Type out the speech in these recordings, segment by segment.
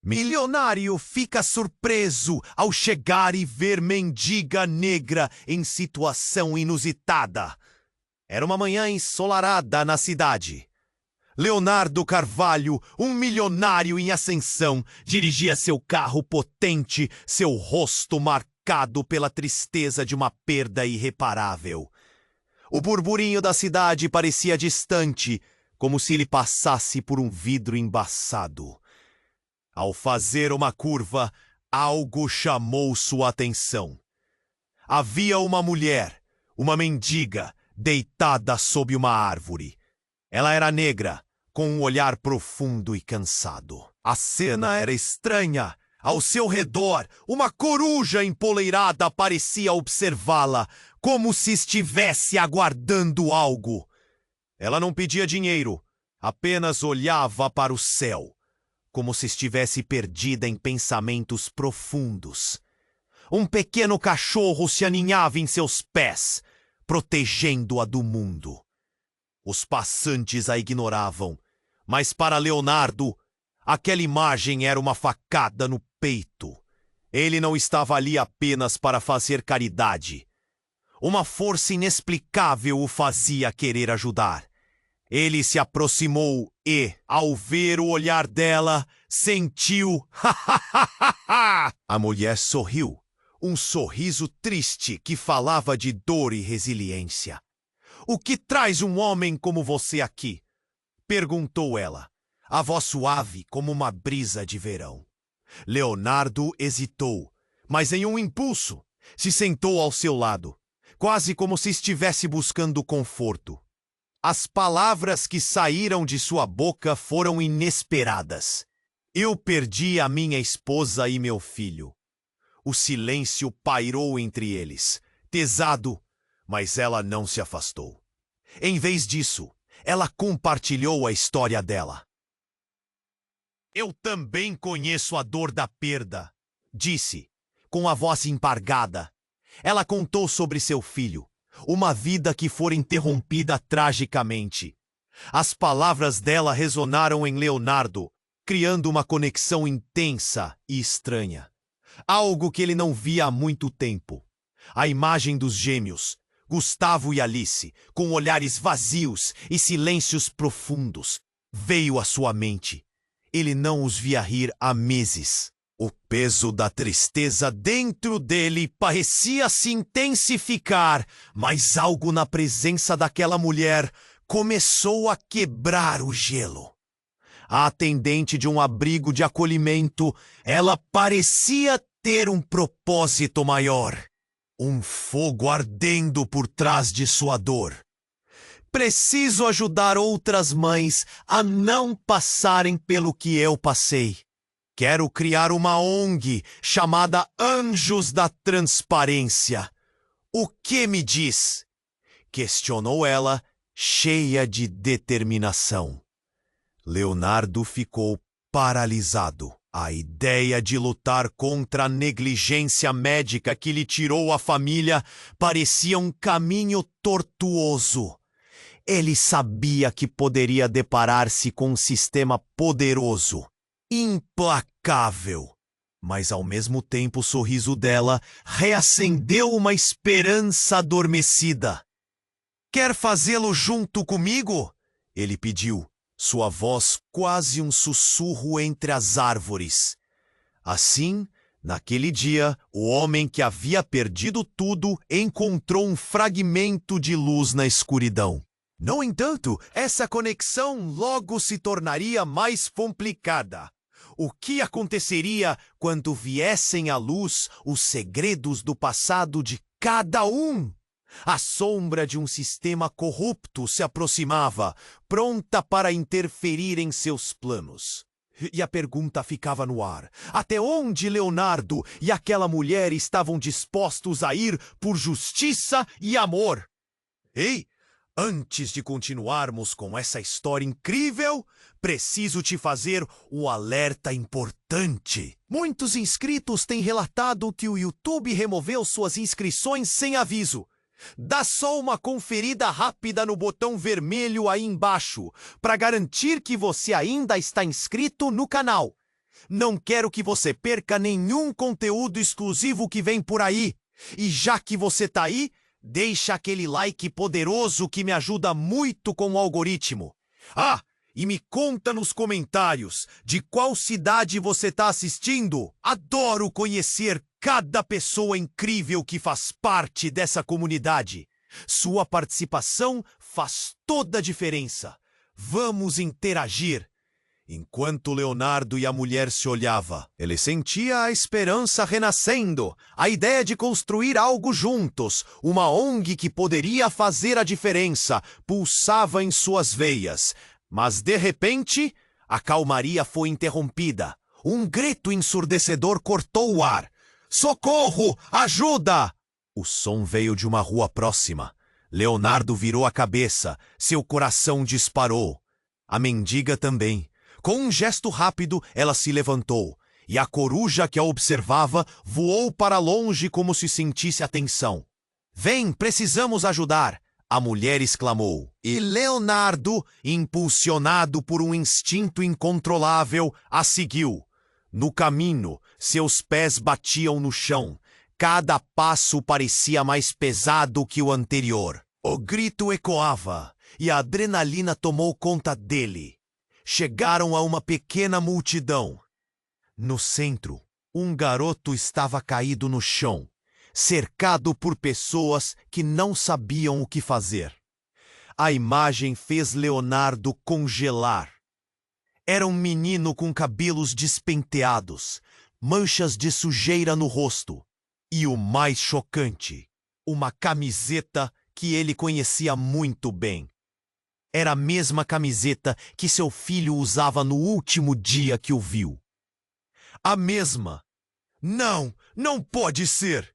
Milionário fica surpreso ao chegar e ver mendiga negra em situação inusitada. Era uma manhã ensolarada na cidade. Leonardo Carvalho, um milionário em ascensão, dirigia seu carro potente, seu rosto marcado pela tristeza de uma perda irreparável. O burburinho da cidade parecia distante, como se ele passasse por um vidro embaçado. Ao fazer uma curva, algo chamou sua atenção. Havia uma mulher, uma mendiga, deitada sob uma árvore. Ela era negra, com um olhar profundo e cansado. A cena era estranha. Ao seu redor, uma coruja empoleirada parecia observá-la, como se estivesse aguardando algo. Ela não pedia dinheiro, apenas olhava para o céu, como se estivesse perdida em pensamentos profundos. Um pequeno cachorro se aninhava em seus pés, protegendo-a do mundo. Os passantes a ignoravam, mas para Leonardo, aquela imagem era uma facada no peito. Ele não estava ali apenas para fazer caridade. Uma força inexplicável o fazia querer ajudar. Ele se aproximou e, ao ver o olhar dela, sentiu... A mulher sorriu, um sorriso triste que falava de dor e resiliência. "O que traz um homem como você aqui?" perguntou ela, a voz suave como uma brisa de verão. Leonardo hesitou, mas em um impulso, se sentou ao seu lado, quase como se estivesse buscando conforto. As palavras que saíram de sua boca foram inesperadas. "Eu perdi a minha esposa e meu filho." O silêncio pairou entre eles, pesado, mas ela não se afastou. Em vez disso, ela compartilhou a história dela. "Eu também conheço a dor da perda", disse, com a voz embargada. Ela contou sobre seu filho, uma vida que fora interrompida tragicamente. As palavras dela ressonaram em Leonardo, criando uma conexão intensa e estranha. Algo que ele não via há muito tempo. A imagem dos gêmeos, Gustavo e Alice, com olhares vazios e silêncios profundos, veio à sua mente. Ele não os via rir há meses. O peso da tristeza dentro dele parecia se intensificar, mas algo na presença daquela mulher começou a quebrar o gelo. A atendente de um abrigo de acolhimento, ela parecia ter um propósito maior. Um fogo ardendo por trás de sua dor. "Preciso ajudar outras mães a não passarem pelo que eu passei. Quero criar uma ONG chamada Anjos da Transparência. O que me diz?" questionou ela, cheia de determinação. Leonardo ficou paralisado. A ideia de lutar contra a negligência médica que lhe tirou a família parecia um caminho tortuoso. Ele sabia que poderia deparar-se com um sistema poderoso, implacável. Mas ao mesmo tempo o sorriso dela reacendeu uma esperança adormecida. "Quer fazê-lo junto comigo?" ele pediu, sua voz quase um sussurro entre as árvores. Assim, naquele dia, o homem que havia perdido tudo encontrou um fragmento de luz na escuridão. No entanto, essa conexão logo se tornaria mais complicada. O que aconteceria quando viessem à luz os segredos do passado de cada um? A sombra de um sistema corrupto se aproximava, pronta para interferir em seus planos. E a pergunta ficava no ar. Até onde Leonardo e aquela mulher estavam dispostos a ir por justiça e amor? Ei, antes de continuarmos com essa história incrível, preciso te fazer um alerta importante. Muitos inscritos têm relatado que o YouTube removeu suas inscrições sem aviso. Dá só uma conferida rápida no botão vermelho aí embaixo para garantir que você ainda está inscrito no canal. Não quero que você perca nenhum conteúdo exclusivo que vem por aí. E já que você tá aí, deixa aquele like poderoso que me ajuda muito com o algoritmo. Ah, e me conta nos comentários de qual cidade você tá assistindo. Adoro conhecer cada pessoa incrível que faz parte dessa comunidade. Sua participação faz toda a diferença. Vamos interagir. Enquanto Leonardo e a mulher se olhavam, ele sentia a esperança renascendo, a ideia de construir algo juntos, uma ONG que poderia fazer a diferença, pulsava em suas veias. Mas, de repente, a calmaria foi interrompida. Um grito ensurdecedor cortou o ar. Socorro! Ajuda! O som veio de uma rua próxima. Leonardo virou a cabeça, seu coração disparou. A mendiga também. Com um gesto rápido, ela se levantou, e a coruja que a observava voou para longe como se sentisse a tensão. Vem, precisamos ajudar! A mulher exclamou. E Leonardo, impulsionado por um instinto incontrolável, a seguiu. No caminho, seus pés batiam no chão. Cada passo parecia mais pesado que o anterior. O grito ecoava, e a adrenalina tomou conta dele. Chegaram a uma pequena multidão. No centro, um garoto estava caído no chão, cercado por pessoas que não sabiam o que fazer. A imagem fez Leonardo congelar. Era um menino com cabelos despenteados, manchas de sujeira no rosto e, o mais chocante, uma camiseta que ele conhecia muito bem. Era a mesma camiseta que seu filho usava no último dia que o viu. A mesma. Não, não pode ser!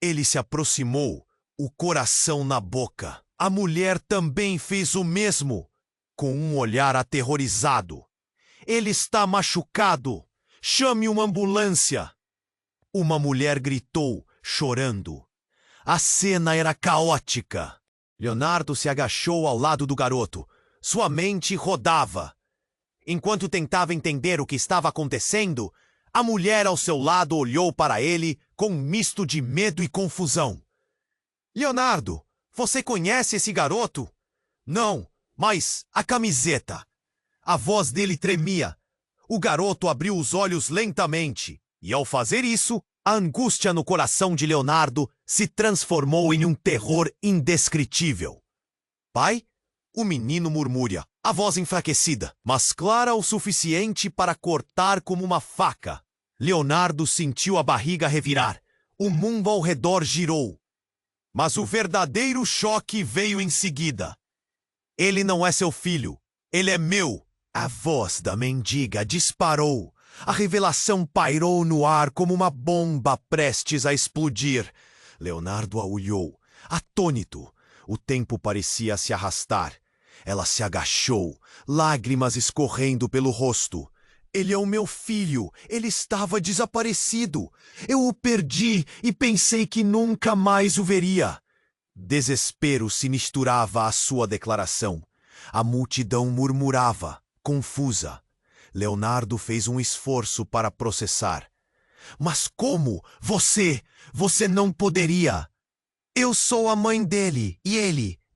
Ele se aproximou, o coração na boca. A mulher também fez o mesmo, com um olhar aterrorizado. Ele está machucado. Chame uma ambulância. Uma mulher gritou, chorando. A cena era caótica. Leonardo se agachou ao lado do garoto. Sua mente rodava. Enquanto tentava entender o que estava acontecendo, a mulher ao seu lado olhou para ele com um misto de medo e confusão. Leonardo, você conhece esse garoto? Não, mas a camiseta. A voz dele tremia. O garoto abriu os olhos lentamente, e ao fazer isso, a angústia no coração de Leonardo se transformou em um terror indescritível. Pai? O menino murmura, a voz enfraquecida, mas clara o suficiente para cortar como uma faca. Leonardo sentiu a barriga revirar. O mundo ao redor girou. Mas o verdadeiro choque veio em seguida. Ele não é seu filho. Ele é meu. A voz da mendiga disparou. A revelação pairou no ar como uma bomba prestes a explodir. Leonardo a olhou, atônito. O tempo parecia se arrastar. Ela se agachou, lágrimas escorrendo pelo rosto. Ele é o meu filho. Ele estava desaparecido. Eu o perdi e pensei que nunca mais o veria. Desespero se misturava à sua declaração. A multidão murmurava, confusa. Leonardo fez um esforço para processar. Mas como? Você não poderia. Eu sou a mãe dele e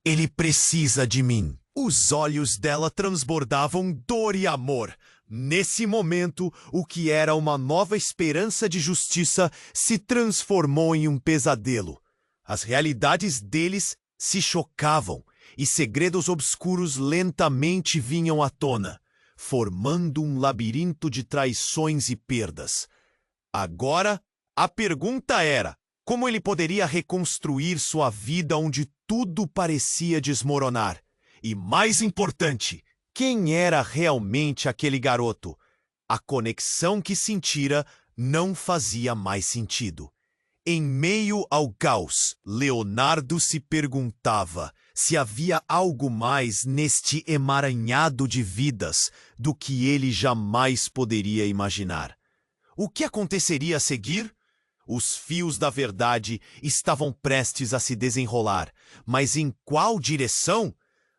ele precisa de mim. Os olhos dela transbordavam dor e amor. Nesse momento, o que era uma nova esperança de justiça se transformou em um pesadelo. As realidades deles se chocavam e segredos obscuros lentamente vinham à tona, formando um labirinto de traições e perdas. Agora, a pergunta era: como ele poderia reconstruir sua vida onde tudo parecia desmoronar? E mais importante, quem era realmente aquele garoto? A conexão que sentira não fazia mais sentido. Em meio ao caos, Leonardo se perguntava se havia algo mais neste emaranhado de vidas do que ele jamais poderia imaginar. O que aconteceria a seguir? Os fios da verdade estavam prestes a se desenrolar, mas em qual direção?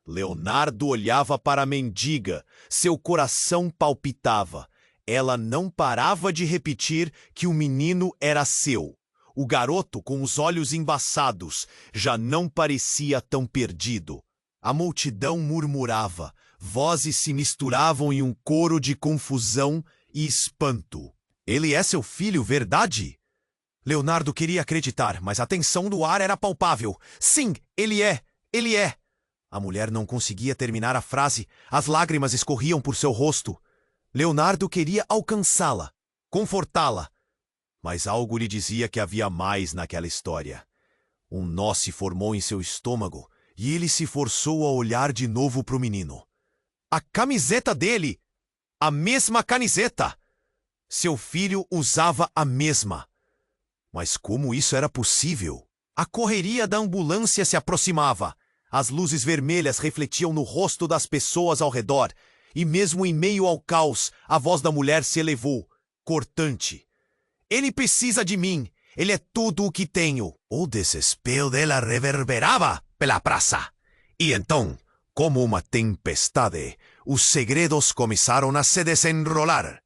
Leonardo olhava para a mendiga, seu coração palpitava. Ela não parava de repetir que o menino era seu. O garoto, com os olhos embaçados, já não parecia tão perdido. A multidão murmurava, vozes se misturavam em um coro de confusão e espanto. Ele é seu filho, verdade? Leonardo queria acreditar, mas a tensão do ar era palpável. Sim, ele é! Ele é! A mulher não conseguia terminar a frase. As lágrimas escorriam por seu rosto. Leonardo queria alcançá-la, confortá-la. Mas algo lhe dizia que havia mais naquela história. Um nó se formou em seu estômago e ele se forçou a olhar de novo para o menino. A camiseta dele! A mesma camiseta! Seu filho usava a mesma. Mas como isso era possível? A correria da ambulância se aproximava. As luzes vermelhas refletiam no rosto das pessoas ao redor. E mesmo em meio ao caos, a voz da mulher se elevou, cortante. Ele precisa de mim. Ele é tudo o que tenho. O desespero dela reverberava pela praça. E então, como uma tempestade, os segredos começaram a se desenrolar.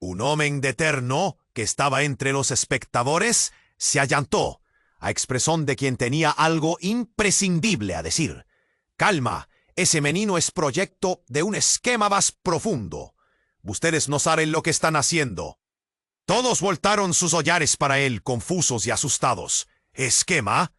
Un homem de terno, que estaba entre los espectadores, se allantó, a expresión de quien tenía algo imprescindible a decir. Calma, ese menino es proyecto de un esquema más profundo. Ustedes no saben lo que están haciendo. Todos voltaron sus hollares para él, confusos y asustados. ¿Esquema?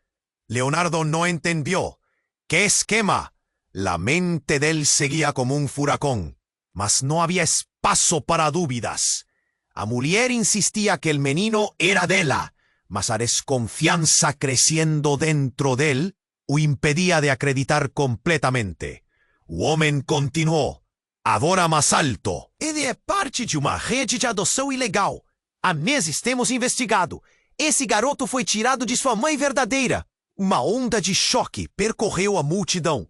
Leonardo no entendió. ¿Qué esquema? La mente de él seguía como un furacón, mas no había espacio para dúvidas. A mulher insistía que el menino era dela, mas a desconfianza creciendo dentro de él o impedía de acreditar completamente. O homem continuou, agora mais alto. Ele é parte de uma rede de adoção ilegal. Há meses temos investigado. Esse garoto foi tirado de sua mãe verdadeira. Uma onda de choque percorreu a multidão.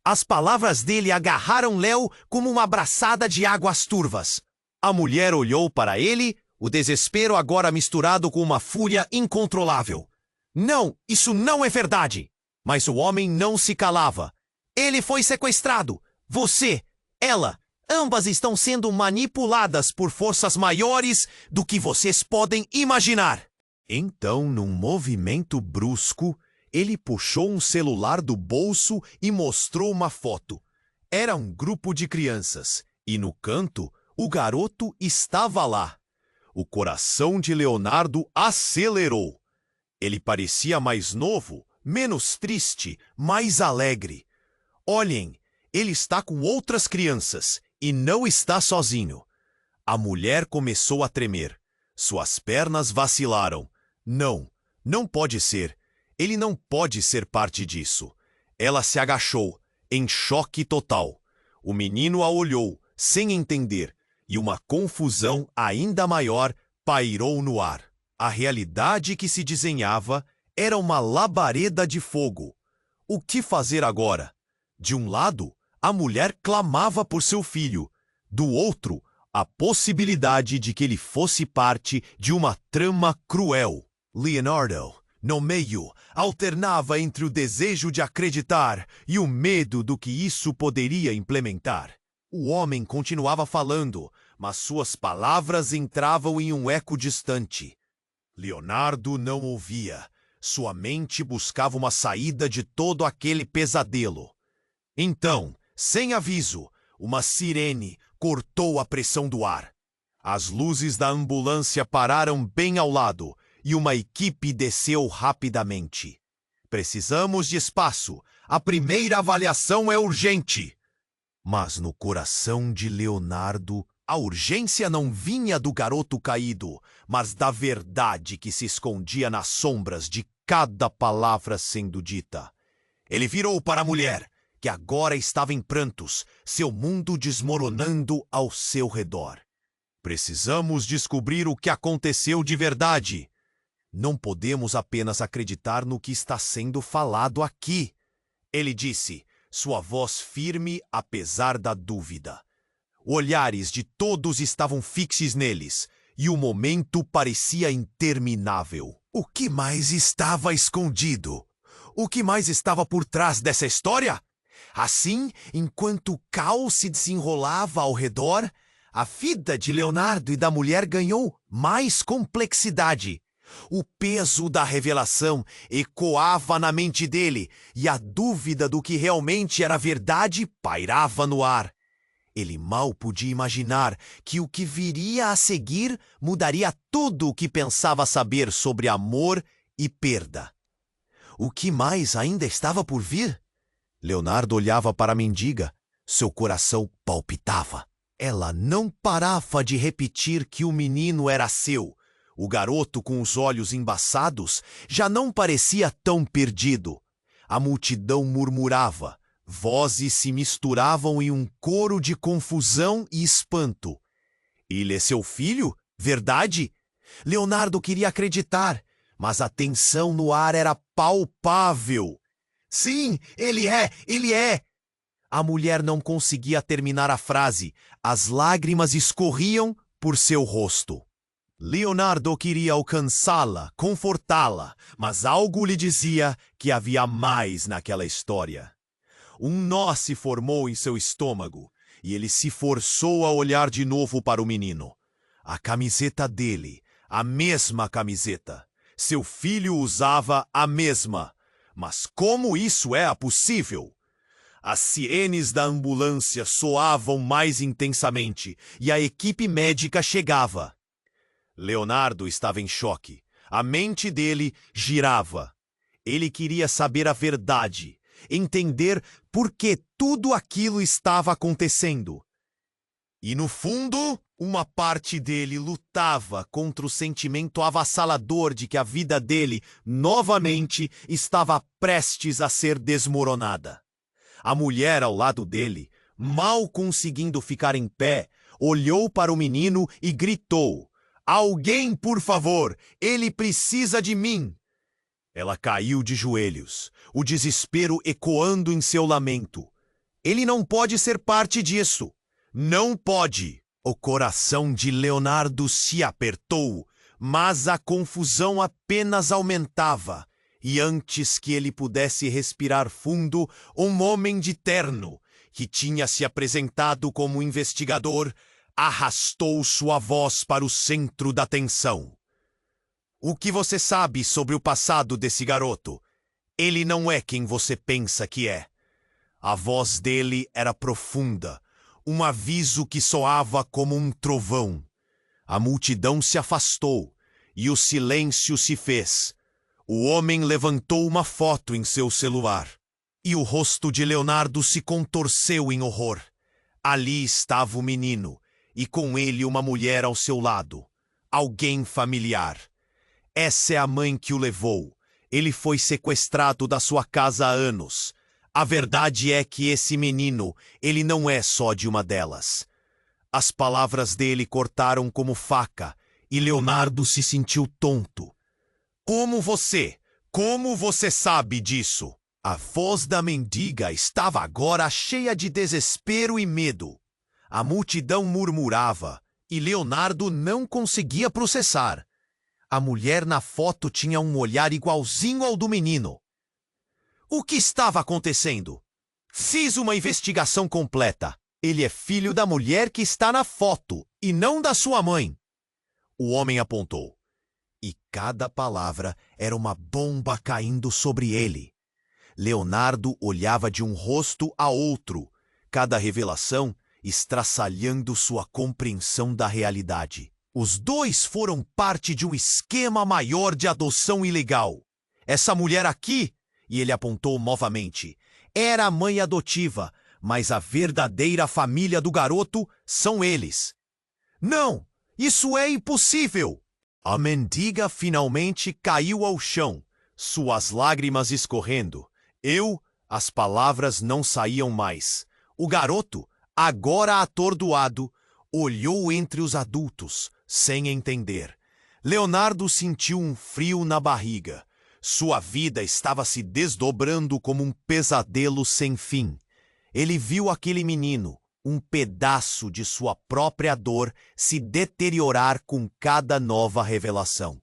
As palavras dele agarraram Léo como uma abraçada de águas turvas. A mulher olhou para ele, o desespero agora misturado com uma fúria incontrolável. Não, isso não é verdade! Mas o homem não se calava. Ele foi sequestrado. Você, ela, ambas estão sendo manipuladas por forças maiores do que vocês podem imaginar. Então, num movimento brusco, ele puxou um celular do bolso e mostrou uma foto. Era um grupo de crianças, e no canto, o garoto estava lá. O coração de Leonardo acelerou. Ele parecia mais novo, menos triste, mais alegre. Olhem, ele está com outras crianças e não está sozinho. A mulher começou a tremer. Suas pernas vacilaram. Não, não pode ser. Ele não pode ser parte disso. Ela se agachou, em choque total. O menino a olhou, sem entender, e uma confusão ainda maior pairou no ar. A realidade que se desenhava era uma labareda de fogo. O que fazer agora? De um lado, a mulher clamava por seu filho. Do outro, a possibilidade de que ele fosse parte de uma trama cruel. Leonardo, no meio, alternava entre o desejo de acreditar e o medo do que isso poderia implementar. O homem continuava falando, mas suas palavras entravam em um eco distante. Leonardo não ouvia. Sua mente buscava uma saída de todo aquele pesadelo. Então, sem aviso, uma sirene cortou a pressão do ar. As luzes da ambulância pararam bem ao lado e uma equipe desceu rapidamente. Precisamos de espaço. A primeira avaliação é urgente. Mas no coração de Leonardo, a urgência não vinha do garoto caído, mas da verdade que se escondia nas sombras de cada palavra sendo dita. Ele virou para a mulher, que agora estava em prantos, seu mundo desmoronando ao seu redor. Precisamos descobrir o que aconteceu de verdade. Não podemos apenas acreditar no que está sendo falado aqui, ele disse, sua voz firme apesar da dúvida. Olhares de todos estavam fixos neles, e o momento parecia interminável. O que mais estava escondido? O que mais estava por trás dessa história? Assim, enquanto o caos se desenrolava ao redor, A vida de Leonardo e da mulher ganhou mais complexidade. O peso da revelação ecoava na mente dele e a dúvida do que realmente era verdade pairava no ar. Ele mal podia imaginar que o que viria a seguir mudaria tudo o que pensava saber sobre amor e perda. O que mais ainda estava por vir? Leonardo olhava para a mendiga. Seu coração palpitava. Ela não parava de repetir que o menino era seu. O garoto, com os olhos embaçados, já não parecia tão perdido. A multidão murmurava. Vozes se misturavam em um coro de confusão e espanto. Ele é seu filho? Verdade? Leonardo queria acreditar, mas a tensão no ar era palpável. Sim, ele é! A mulher não conseguia terminar a frase. As lágrimas escorriam por seu rosto. Leonardo queria alcançá-la, confortá-la, mas algo lhe dizia que havia mais naquela história. Um nó se formou em seu estômago e ele se forçou a olhar de novo para o menino. A camiseta dele, a mesma camiseta. Seu filho usava a mesma. Mas como isso é possível? As sirenes da ambulância soavam mais intensamente e a equipe médica chegava. Leonardo estava em choque. A mente dele girava. Ele queria saber a verdade, entender por que tudo aquilo estava acontecendo. E no fundo, uma parte dele lutava contra o sentimento avassalador de que a vida dele, novamente, estava prestes a ser desmoronada. A mulher ao lado dele, mal conseguindo ficar em pé, olhou para o menino e gritou: "Alguém, por favor! Ele precisa de mim!" Ela caiu de joelhos, o desespero ecoando em seu lamento. Ele não pode ser parte disso. Não pode! O coração de Leonardo se apertou, mas a confusão apenas aumentava. E antes que ele pudesse respirar fundo, um homem de terno, que tinha se apresentado como investigador, arrastou sua voz para o centro da tensão. "O que você sabe sobre o passado desse garoto? Ele não é quem você pensa que é." A voz dele era profunda, um aviso que soava como um trovão. A multidão se afastou e o silêncio se fez. O homem levantou uma foto em seu celular e o rosto de Leonardo se contorceu em horror. Ali estava o menino e com ele uma mulher ao seu lado. Alguém familiar. Essa é a mãe que o levou. Ele foi sequestrado da sua casa há anos. A verdade é que esse menino, ele não é só de uma delas. As palavras dele cortaram como faca e Leonardo se sentiu tonto. Como você sabe disso?" A voz da mendiga estava agora cheia de desespero e medo. A multidão murmurava e Leonardo não conseguia processar. A mulher na foto tinha um olhar igualzinho ao do menino. O que estava acontecendo? Fiz uma investigação completa. Ele é filho da mulher que está na foto e não da sua mãe. O homem apontou. E cada palavra era uma bomba caindo sobre ele. Leonardo olhava de um rosto a outro, cada revelação estraçalhando sua compreensão da realidade. Os dois foram parte de um esquema maior de adoção ilegal. Essa mulher aqui, e ele apontou novamente, era a mãe adotiva, mas a verdadeira família do garoto são eles. Não, isso é impossível! A mendiga finalmente caiu ao chão, suas lágrimas escorrendo. As palavras não saíam mais. O garoto, agora atordoado, olhou entre os adultos, sem entender. Leonardo sentiu um frio na barriga. Sua vida estava se desdobrando como um pesadelo sem fim. Ele viu aquele menino, um pedaço de sua própria dor, se deteriorar com cada nova revelação.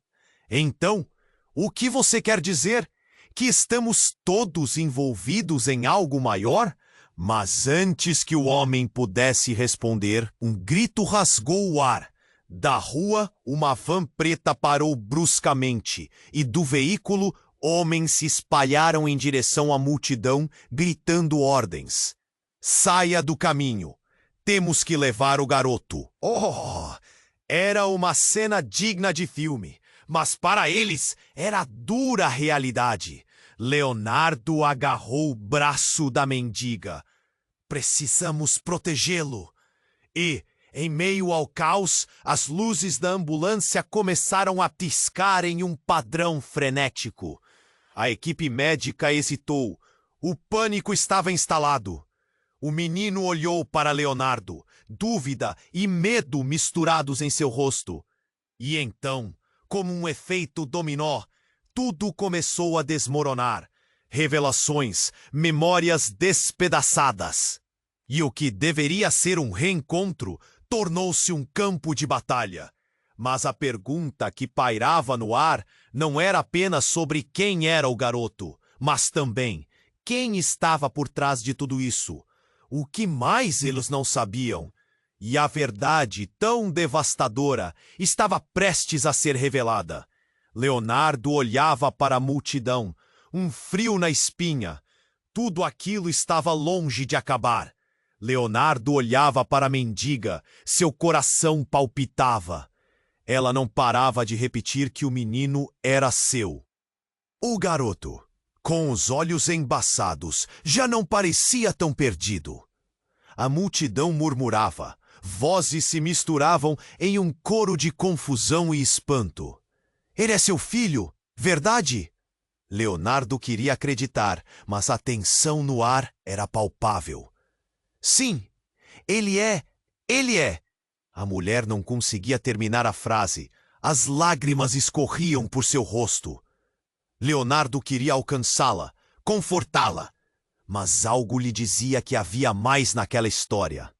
Então, o que você quer dizer? Que estamos todos envolvidos em algo maior? Mas antes que o homem pudesse responder, um grito rasgou o ar. Da rua, uma van preta parou bruscamente, e do veículo, homens se espalharam em direção à multidão, gritando ordens. Saia do caminho. Temos que levar o garoto. Oh! Era uma cena digna de filme, mas para eles era dura realidade. Leonardo agarrou o braço da mendiga. Precisamos protegê-lo. E, em meio ao caos, as luzes da ambulância começaram a piscar em um padrão frenético. A equipe médica hesitou. O pânico estava instalado. O menino olhou para Leonardo, dúvida e medo misturados em seu rosto. E então, como um efeito dominó, tudo começou a desmoronar. Revelações, memórias despedaçadas. E o que deveria ser um reencontro tornou-se um campo de batalha. Mas a pergunta que pairava no ar não era apenas sobre quem era o garoto, mas também quem estava por trás de tudo isso. O que mais eles não sabiam? E a verdade, tão devastadora, estava prestes a ser revelada. Leonardo olhava para a multidão, um frio na espinha. Tudo aquilo estava longe de acabar. Leonardo olhava para a mendiga, seu coração palpitava. Ela não parava de repetir que o menino era seu. O garoto, com os olhos embaçados, já não parecia tão perdido. A multidão murmurava, vozes se misturavam em um coro de confusão e espanto. Ele é seu filho, verdade? Leonardo queria acreditar, mas a tensão no ar era palpável. Sim, ele é. A mulher não conseguia terminar a frase. As lágrimas escorriam por seu rosto. Leonardo queria alcançá-la, confortá-la. Mas algo lhe dizia que havia mais naquela história.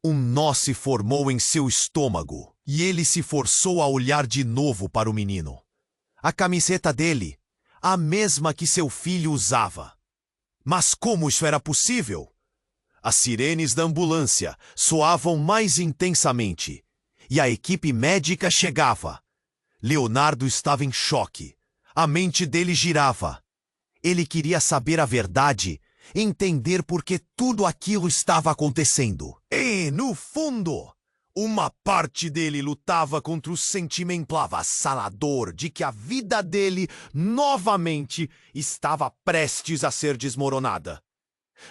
Um nó se formou em seu estômago e ele se forçou a olhar de novo para o menino. A camiseta dele, a mesma que seu filho usava. Mas como isso era possível? As sirenes da ambulância soavam mais intensamente e a equipe médica chegava. Leonardo estava em choque. A mente dele girava. Ele queria saber a verdade, entender por que tudo aquilo estava acontecendo. E, no fundo, uma parte dele lutava contra o sentimento avassalador de que a vida dele, novamente, estava prestes a ser desmoronada.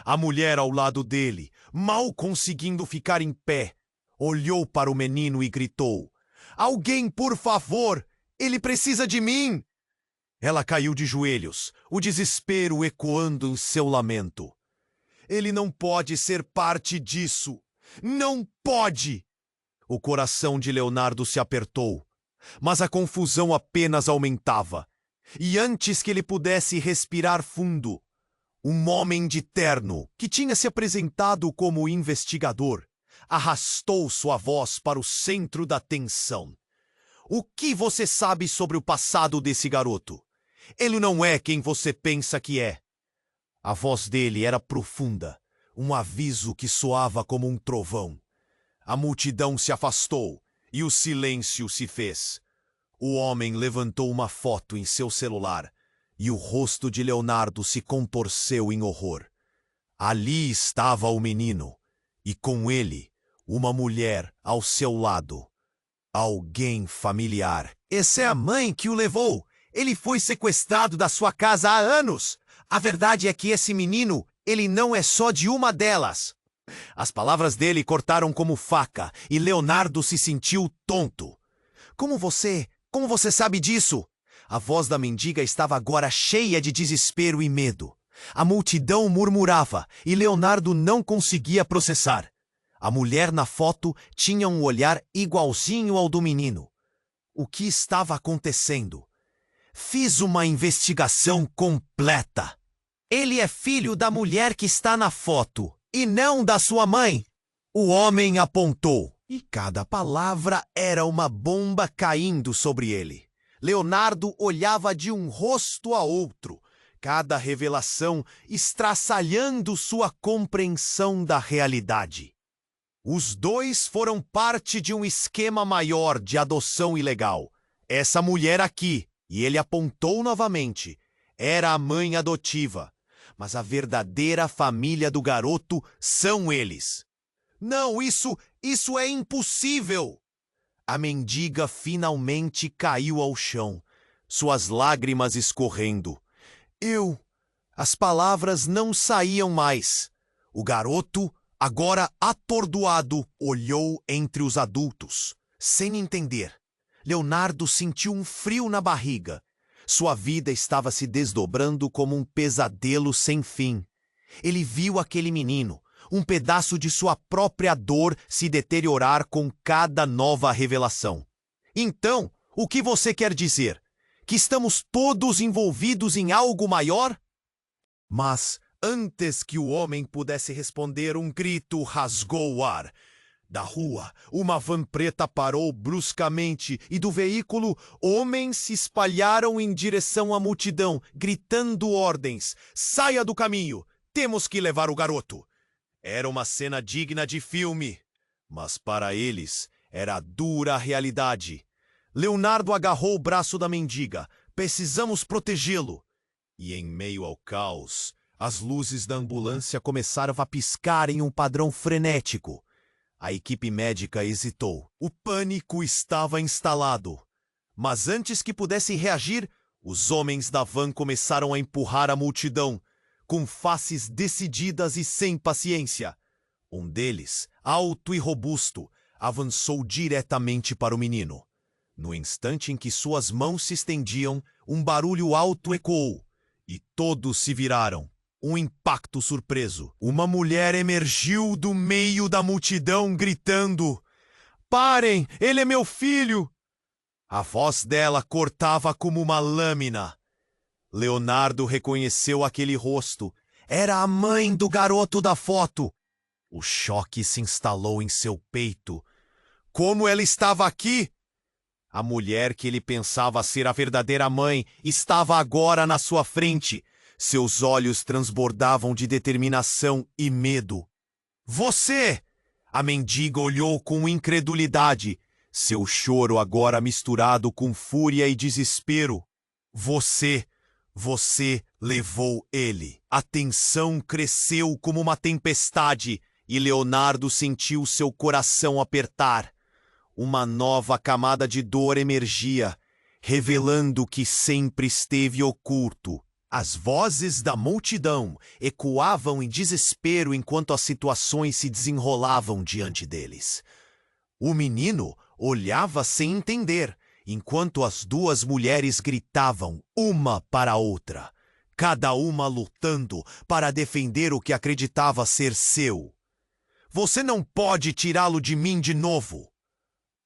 A mulher ao lado dele, mal conseguindo ficar em pé, olhou para o menino e gritou: "Alguém, por favor! Ele precisa de mim!" Ela caiu de joelhos, o desespero ecoando em seu lamento. Ele não pode ser parte disso! Não pode! O coração de Leonardo se apertou, mas a confusão apenas aumentava. E antes que ele pudesse respirar fundo, um homem de terno, que tinha se apresentado como investigador, arrastou sua voz para o centro da tensão. O que você sabe sobre o passado desse garoto? Ele não é quem você pensa que é. A voz dele era profunda, um aviso que soava como um trovão. A multidão se afastou e o silêncio se fez. O homem levantou uma foto em seu celular e o rosto de Leonardo se contorceu em horror. Ali estava o menino e com ele uma mulher ao seu lado. Alguém familiar. Essa é a mãe que o levou. Ele foi sequestrado da sua casa há anos. A verdade é que esse menino, ele não é só de uma delas. As palavras dele cortaram como faca e Leonardo se sentiu tonto. Como você sabe disso? A voz da mendiga estava agora cheia de desespero e medo. A multidão murmurava e Leonardo não conseguia processar. A mulher na foto tinha um olhar igualzinho ao do menino. O que estava acontecendo? Fiz uma investigação completa. Ele é filho da mulher que está na foto, e não da sua mãe. O homem apontou, e cada palavra era uma bomba caindo sobre ele. Leonardo olhava de um rosto a outro, cada revelação estraçalhando sua compreensão da realidade. Os dois foram parte de um esquema maior de adoção ilegal. Essa mulher aqui, e ele apontou novamente, era a mãe adotiva, mas a verdadeira família do garoto são eles. Não, isso é impossível! A mendiga finalmente caiu ao chão, suas lágrimas escorrendo. As palavras não saíam mais. O garoto, agora atordoado, olhou entre os adultos, sem entender. Leonardo sentiu um frio na barriga. Sua vida estava se desdobrando como um pesadelo sem fim. Ele viu aquele menino, um pedaço de sua própria dor se deteriorar com cada nova revelação. Então, o que você quer dizer? Que estamos todos envolvidos em algo maior? Mas, antes que o homem pudesse responder, um grito rasgou o ar. Da rua, uma van preta parou bruscamente e do veículo, homens se espalharam em direção à multidão, gritando ordens. Saia do caminho! Temos que levar o garoto! Era uma cena digna de filme, mas para eles era a dura realidade. Leonardo agarrou o braço da mendiga. Precisamos protegê-lo. E em meio ao caos, as luzes da ambulância começaram a piscar em um padrão frenético. A equipe médica hesitou. O pânico estava instalado. Mas antes que pudesse reagir, os homens da van começaram a empurrar a multidão, com faces decididas e sem paciência. Um deles, alto e robusto, avançou diretamente para o menino. No instante em que suas mãos se estendiam, um barulho alto ecoou, e todos se viraram. Um impacto surpreso. Uma mulher emergiu do meio da multidão gritando: "Parem! Ele é meu filho!" A voz dela cortava como uma lâmina. Leonardo reconheceu aquele rosto. Era a mãe do garoto da foto. O choque se instalou em seu peito. Como ela estava aqui? A mulher que ele pensava ser a verdadeira mãe estava agora na sua frente. Seus olhos transbordavam de determinação e medo. Você! A mendiga olhou com incredulidade, seu choro agora misturado com fúria e desespero. Você levou ele. A tensão cresceu como uma tempestade e Leonardo sentiu seu coração apertar. Uma nova camada de dor emergia, revelando o que sempre esteve oculto. As vozes da multidão ecoavam em desespero enquanto as situações se desenrolavam diante deles. O menino olhava sem entender, enquanto as duas mulheres gritavam uma para a outra, cada uma lutando para defender o que acreditava ser seu. Você não pode tirá-lo de mim de novo!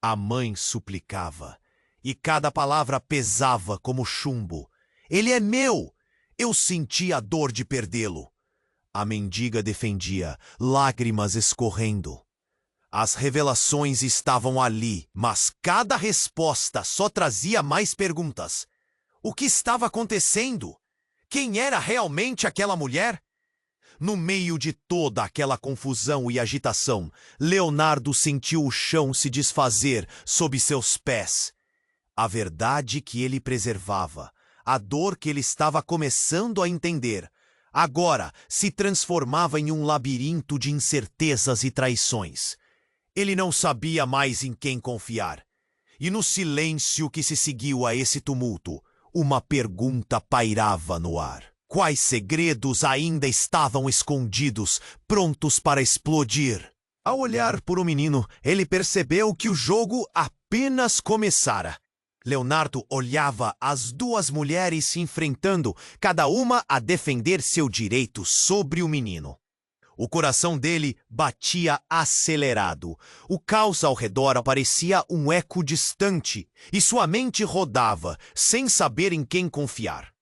A mãe suplicava, e cada palavra pesava como chumbo. Ele é meu! Eu senti a dor de perdê-lo. A mendiga defendia, lágrimas escorrendo. As revelações estavam ali, mas cada resposta só trazia mais perguntas. O que estava acontecendo? Quem era realmente aquela mulher? No meio de toda aquela confusão e agitação, Leonardo sentiu o chão se desfazer sob seus pés. A verdade que ele preservava, a dor que ele estava começando a entender, agora se transformava em um labirinto de incertezas e traições. Ele não sabia mais em quem confiar. E no silêncio que se seguiu a esse tumulto, uma pergunta pairava no ar. Quais segredos ainda estavam escondidos, prontos para explodir? Ao olhar por o menino, ele percebeu que o jogo apenas começara. Leonardo olhava as duas mulheres se enfrentando, cada uma a defender seu direito sobre o menino. O coração dele batia acelerado. O caos ao redor parecia um eco distante, e sua mente rodava, sem saber em quem confiar.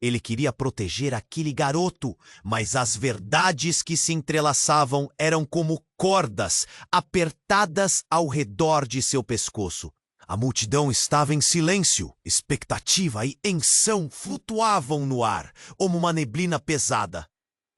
Ele queria proteger aquele garoto, mas as verdades que se entrelaçavam eram como cordas apertadas ao redor de seu pescoço. A multidão estava em silêncio, expectativa e tensão flutuavam no ar, como uma neblina pesada.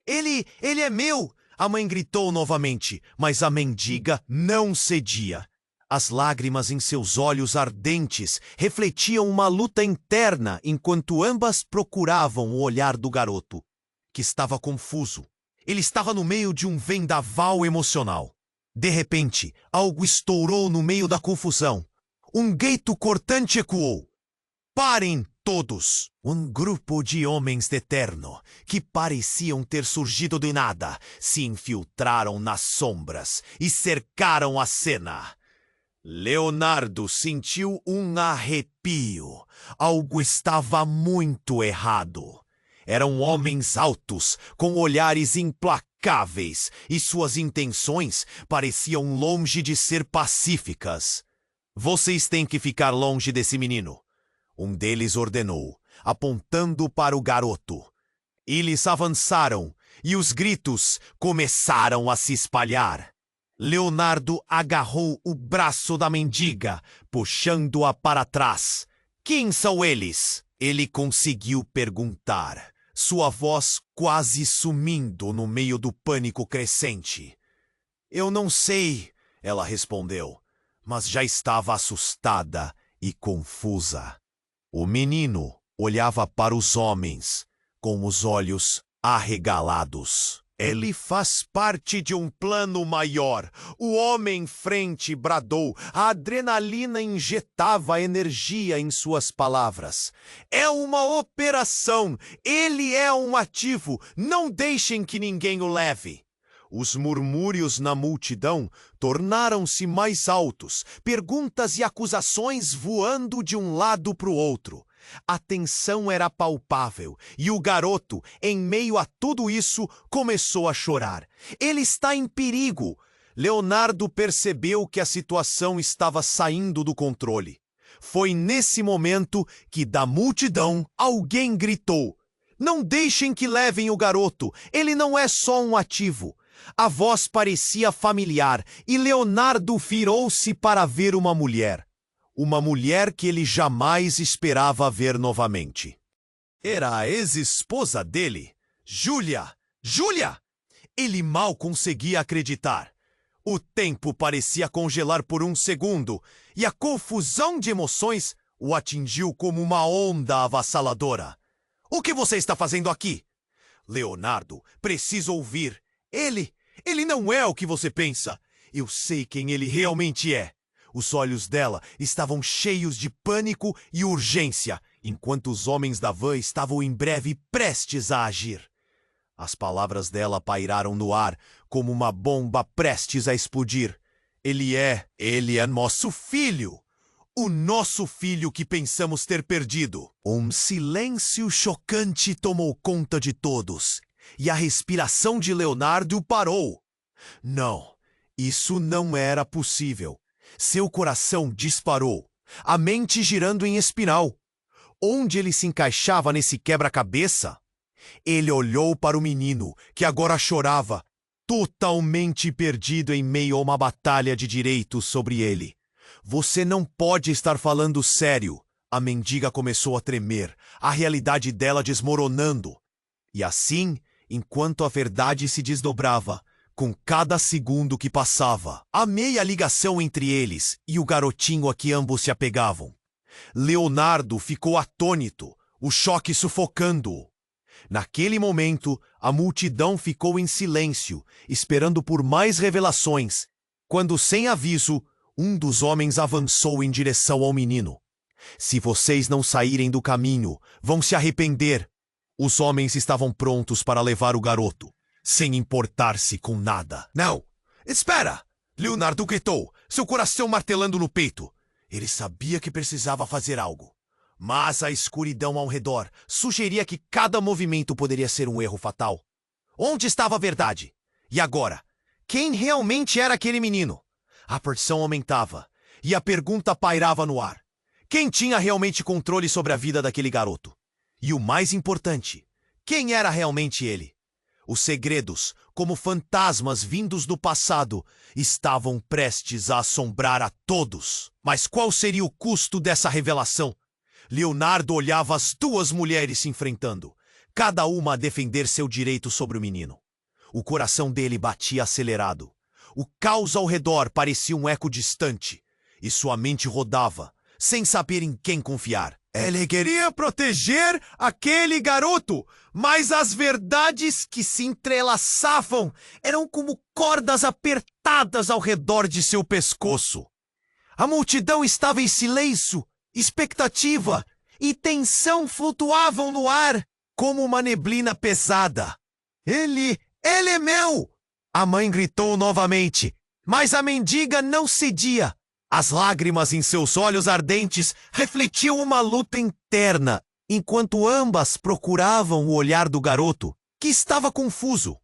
Ele é meu! A mãe gritou novamente, mas a mendiga não cedia. As lágrimas em seus olhos ardentes refletiam uma luta interna enquanto ambas procuravam o olhar do garoto, que estava confuso. Ele estava no meio de um vendaval emocional. De repente, algo estourou no meio da confusão. Um grito cortante ecoou. Parem todos! Um grupo de homens de terno, que pareciam ter surgido de nada, se infiltraram nas sombras e cercaram a cena. Leonardo sentiu um arrepio. Algo estava muito errado. Eram homens altos, com olhares implacáveis, e suas intenções pareciam longe de ser pacíficas. Vocês têm que ficar longe desse menino, um deles ordenou, apontando para o garoto. Eles avançaram, e os gritos começaram a se espalhar. Leonardo agarrou o braço da mendiga, puxando-a para trás. Quem são eles? Ele conseguiu perguntar, sua voz quase sumindo no meio do pânico crescente. Eu não sei, ela respondeu, mas já estava assustada e confusa. O menino olhava para os homens com os olhos arregalados. Ele faz parte de um plano maior. O homem frente bradou. A adrenalina injetava energia em suas palavras. É uma operação. Ele é um ativo. Não deixem que ninguém o leve. Os murmúrios na multidão tornaram-se mais altos, perguntas e acusações voando de um lado para o outro. A tensão era palpável e o garoto, em meio a tudo isso, começou a chorar. Ele está em perigo! Leonardo percebeu que a situação estava saindo do controle. Foi nesse momento que, da multidão, alguém gritou: Não deixem que levem o garoto! Ele não é só um ativo! A voz parecia familiar e Leonardo virou-se para ver uma mulher. Uma mulher que ele jamais esperava ver novamente. Era a ex-esposa dele, Júlia! Júlia! Ele mal conseguia acreditar. O tempo parecia congelar por um segundo e a confusão de emoções o atingiu como uma onda avassaladora. O que você está fazendo aqui? Leonardo, preciso ouvir. Ele não é o que você pensa. Eu sei quem ele realmente é. Os olhos dela estavam cheios de pânico e urgência, enquanto os homens da van estavam em breve prestes a agir. As palavras dela pairaram no ar como uma bomba prestes a explodir. Ele é nosso filho! O nosso filho que pensamos ter perdido. Um silêncio chocante tomou conta de todos, e a respiração de Leonardo parou. Não, isso não era possível. Seu coração disparou, a mente girando em espiral. Onde ele se encaixava nesse quebra-cabeça? Ele olhou para o menino, que agora chorava, totalmente perdido em meio a uma batalha de direitos sobre ele. Você não pode estar falando sério. A mendiga começou a tremer, a realidade dela desmoronando. E assim, enquanto a verdade se desdobrava, com cada segundo que passava, amei a ligação entre eles e o garotinho a que ambos se apegavam. Leonardo ficou atônito, o choque sufocando-o. Naquele momento, a multidão ficou em silêncio, esperando por mais revelações, quando, sem aviso, um dos homens avançou em direção ao menino. Se vocês não saírem do caminho, vão se arrepender. Os homens estavam prontos para levar o garoto, sem importar-se com nada. Não! Espera! Leonardo gritou, seu coração martelando no peito. Ele sabia que precisava fazer algo. Mas a escuridão ao redor sugeria que cada movimento poderia ser um erro fatal. Onde estava a verdade? E agora? Quem realmente era aquele menino? A pressão aumentava, e a pergunta pairava no ar. Quem tinha realmente controle sobre a vida daquele garoto? E o mais importante, quem era realmente ele? Os segredos, como fantasmas vindos do passado, estavam prestes a assombrar a todos. Mas qual seria o custo dessa revelação? Leonardo olhava as duas mulheres se enfrentando, cada uma a defender seu direito sobre o menino. O coração dele batia acelerado. O caos ao redor parecia um eco distante, e sua mente rodava, sem saber em quem confiar. Ele queria proteger aquele garoto, mas as verdades que se entrelaçavam eram como cordas apertadas ao redor de seu pescoço. A multidão estava em silêncio, expectativa e tensão flutuavam no ar como uma neblina pesada. Ele é meu! A mãe gritou novamente, mas a mendiga não cedia. As lágrimas em seus olhos ardentes refletiam uma luta interna, enquanto ambas procuravam o olhar do garoto, que estava confuso.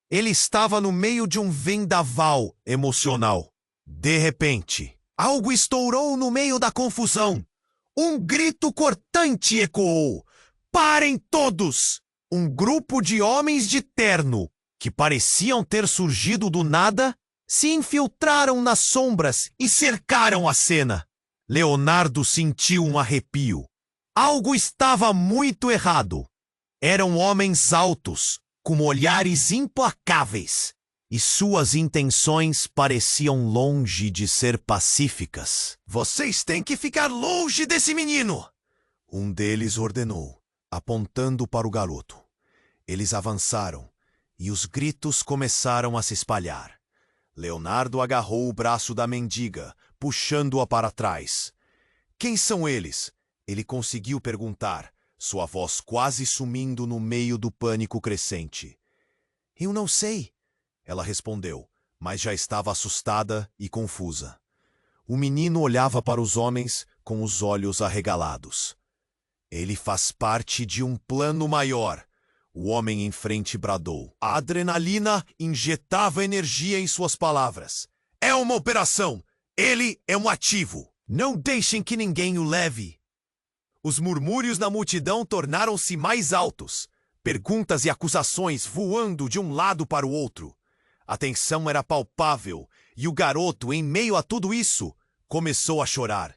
Ele estava no meio de um vendaval emocional. De repente, algo estourou no meio da confusão. Um grito cortante ecoou. Parem todos! Um grupo de homens de terno, que pareciam ter surgido do nada, se infiltraram nas sombras e cercaram a cena. Leonardo sentiu um arrepio. Algo estava muito errado. Eram homens altos, com olhares implacáveis, e suas intenções pareciam longe de ser pacíficas. Vocês têm que ficar longe desse menino! Um deles ordenou, apontando para o garoto. Eles avançaram, e os gritos começaram a se espalhar. Leonardo agarrou o braço da mendiga, puxando-a para trás. Quem são eles? Ele conseguiu perguntar, sua voz quase sumindo no meio do pânico crescente. Eu não sei, ela respondeu, mas já estava assustada e confusa. O menino olhava para os homens com os olhos arregalados. Ele faz parte de um plano maior. O homem em frente bradou. A adrenalina injetava energia em suas palavras. É uma operação. Ele é um ativo. Não deixem que ninguém o leve. Os murmúrios na multidão tornaram-se mais altos. Perguntas e acusações voando de um lado para o outro. A tensão era palpável e o garoto, em meio a tudo isso, começou a chorar.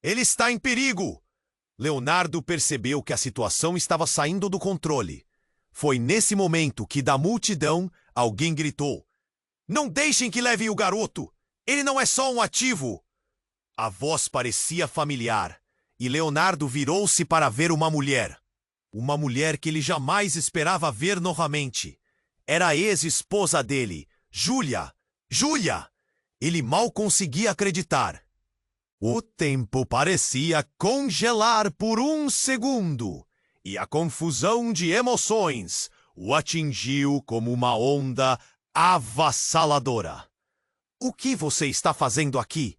Ele está em perigo! Leonardo percebeu que a situação estava saindo do controle. Foi nesse momento que, da multidão, alguém gritou: Não deixem que levem o garoto! Ele não é só um ativo! A voz parecia familiar, e Leonardo virou-se para ver uma mulher. Uma mulher que ele jamais esperava ver novamente. Era a ex-esposa dele, Júlia! Júlia! Ele mal conseguia acreditar. O tempo parecia congelar por um segundo. E a confusão de emoções o atingiu como uma onda avassaladora. O que você está fazendo aqui?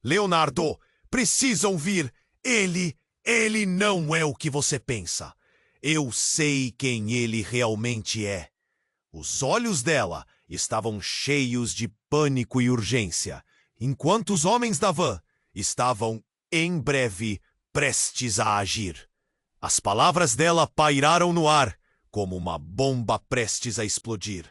Leonardo, precisam vir. Ele não é o que você pensa. Eu sei quem ele realmente é. Os olhos dela estavam cheios de pânico e urgência, enquanto os homens da van estavam, em breve, prestes a agir. As palavras dela pairaram no ar, como uma bomba prestes a explodir.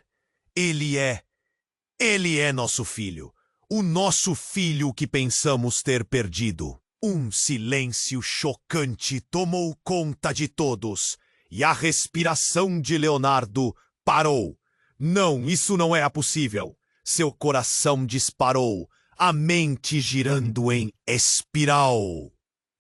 Ele é nosso filho. O nosso filho que pensamos ter perdido. Um silêncio chocante tomou conta de todos, e a respiração de Leonardo parou. Não, isso não era possível. Seu coração disparou, a mente girando em espiral.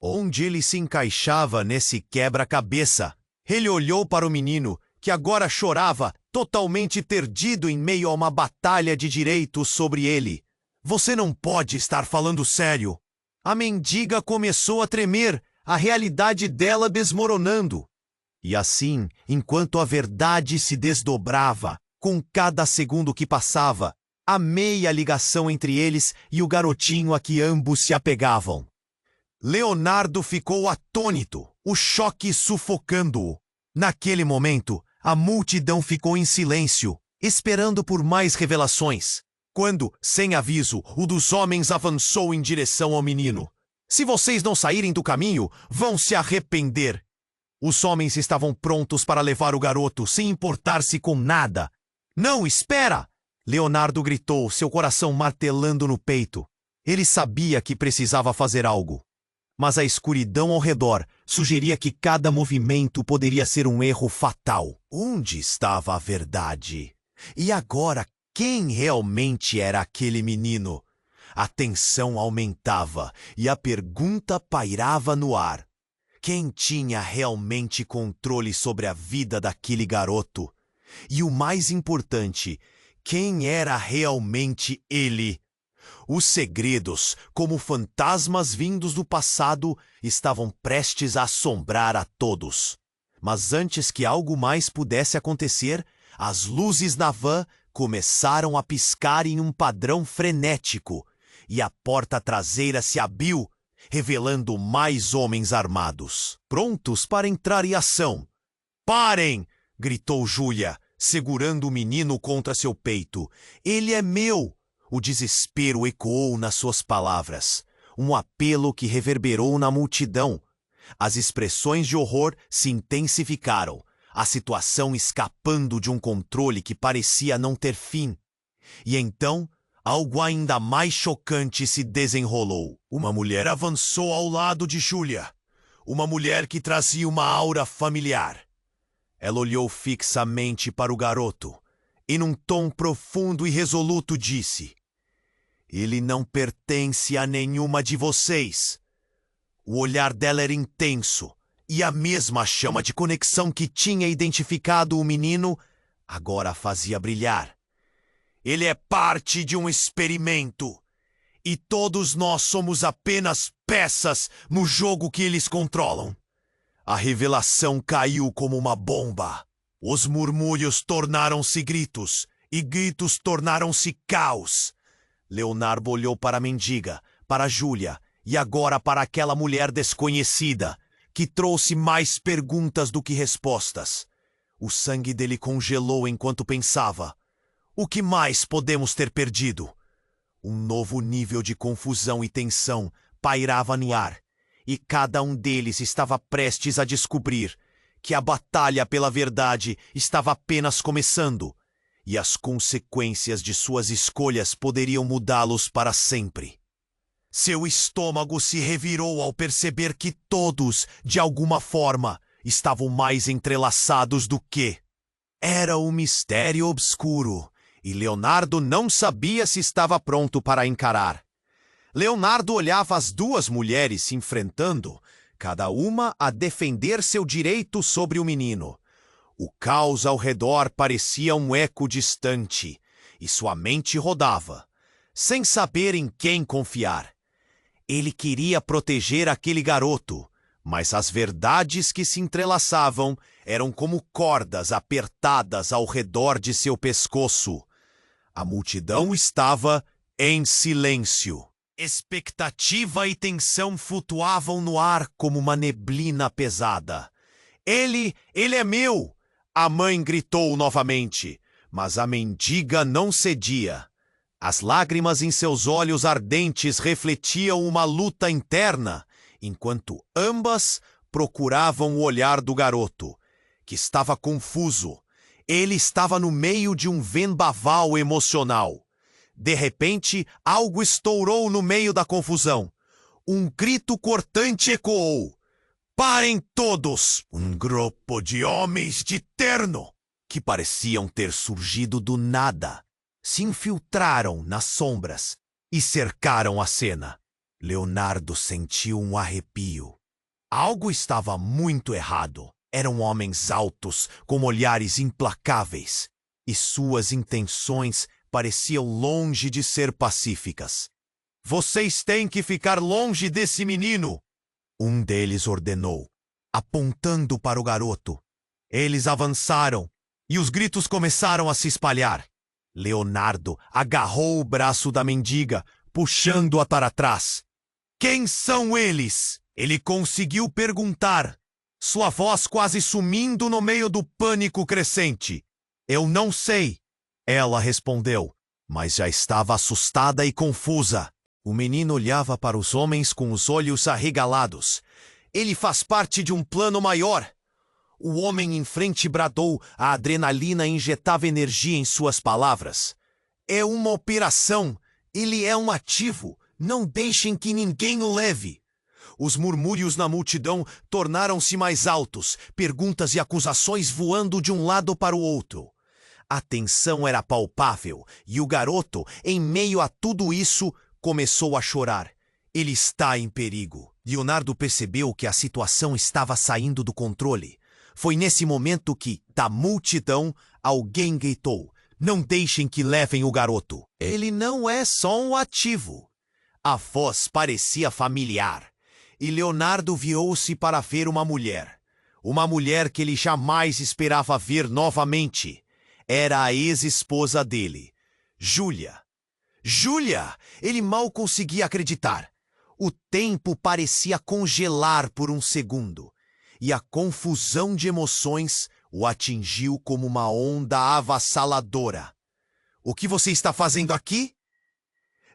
Onde ele se encaixava nesse quebra-cabeça? Ele olhou para o menino, que agora chorava, totalmente perdido em meio a uma batalha de direitos sobre ele. Você não pode estar falando sério. A mendiga começou a tremer, a realidade dela desmoronando. E assim, enquanto a verdade se desdobrava, com cada segundo que passava, a meia ligação entre eles e o garotinho a que ambos se apegavam. Leonardo ficou atônito, o choque sufocando-o. Naquele momento, a multidão ficou em silêncio, esperando por mais revelações. Quando, sem aviso, o dos homens avançou em direção ao menino. Se vocês não saírem do caminho, vão se arrepender. Os homens estavam prontos para levar o garoto, sem importar-se com nada. Não, espera! Leonardo gritou, seu coração martelando no peito. Ele sabia que precisava fazer algo. Mas a escuridão ao redor sugeria que cada movimento poderia ser um erro fatal. Onde estava a verdade? E agora, quem realmente era aquele menino? A tensão aumentava e a pergunta pairava no ar. Quem tinha realmente controle sobre a vida daquele garoto? E o mais importante, quem era realmente ele? Os segredos, como fantasmas vindos do passado, estavam prestes a assombrar a todos. Mas antes que algo mais pudesse acontecer, as luzes na van começaram a piscar em um padrão frenético, e a porta traseira se abriu, revelando mais homens armados, prontos para entrar em ação. "Parem!" gritou Júlia, segurando o menino contra seu peito. "Ele é meu!" O desespero ecoou nas suas palavras, um apelo que reverberou na multidão. As expressões de horror se intensificaram, a situação escapando de um controle que parecia não ter fim. E então, algo ainda mais chocante se desenrolou. Uma mulher avançou ao lado de Júlia, uma mulher que trazia uma aura familiar. Ela olhou fixamente para o garoto e, num tom profundo e resoluto, disse: "Ele não pertence a nenhuma de vocês." O olhar dela era intenso, e a mesma chama de conexão que tinha identificado o menino agora a fazia brilhar. "Ele é parte de um experimento, e todos nós somos apenas peças no jogo que eles controlam." A revelação caiu como uma bomba. Os murmúrios tornaram-se gritos, e gritos tornaram-se caos. Leonardo olhou para a mendiga, para Júlia, e agora para aquela mulher desconhecida, que trouxe mais perguntas do que respostas. O sangue dele congelou enquanto pensava: o que mais podemos ter perdido? Um novo nível de confusão e tensão pairava no ar, e cada um deles estava prestes a descobrir que a batalha pela verdade estava apenas começando, e as consequências de suas escolhas poderiam mudá-los para sempre. Seu estômago se revirou ao perceber que todos, de alguma forma, estavam mais entrelaçados do que. Era um mistério obscuro, e Leonardo não sabia se estava pronto para encarar. Leonardo olhava as duas mulheres se enfrentando, cada uma a defender seu direito sobre o menino. O caos ao redor parecia um eco distante, e sua mente rodava, sem saber em quem confiar. Ele queria proteger aquele garoto, mas as verdades que se entrelaçavam eram como cordas apertadas ao redor de seu pescoço. A multidão estava em silêncio. Expectativa e tensão flutuavam no ar como uma neblina pesada. Ele é meu!" A mãe gritou novamente, mas a mendiga não cedia. As lágrimas em seus olhos ardentes refletiam uma luta interna, enquanto ambas procuravam o olhar do garoto, que estava confuso. Ele estava no meio de um vendaval emocional. De repente, algo estourou no meio da confusão. Um grito cortante ecoou. "Parem todos!" Um grupo de homens de terno, que pareciam ter surgido do nada, se infiltraram nas sombras e cercaram a cena. Leonardo sentiu um arrepio. Algo estava muito errado. Eram homens altos, com olhares implacáveis, e suas intenções pareciam longe de ser pacíficas. "Vocês têm que ficar longe desse menino!" Um deles ordenou, apontando para o garoto. Eles avançaram, e os gritos começaram a se espalhar. Leonardo agarrou o braço da mendiga, puxando-a para trás. "Quem são eles?" Ele conseguiu perguntar, sua voz quase sumindo no meio do pânico crescente. "Eu não sei," ela respondeu, mas já estava assustada e confusa. O menino olhava para os homens com os olhos arregalados. "Ele faz parte de um plano maior. O homem em frente bradou, a adrenalina injetava energia em suas palavras. É uma operação. Ele é um ativo. Não deixem que ninguém o leve. Os murmúrios na multidão tornaram-se mais altos, perguntas e acusações voando de um lado para o outro. A tensão era palpável e o garoto, em meio a tudo isso, começou a chorar. Ele está em perigo. Leonardo percebeu que a situação estava saindo do controle. Foi nesse momento que, da multidão, alguém gritou: "Não deixem que levem o garoto. Ele não é só um ativo." A voz parecia familiar, e Leonardo virou-se para ver uma mulher. Uma mulher que ele jamais esperava ver novamente. Era a ex-esposa dele, Júlia. Júlia! Ele mal conseguia acreditar. O tempo parecia congelar por um segundo, e a confusão de emoções o atingiu como uma onda avassaladora. "O que você está fazendo aqui?"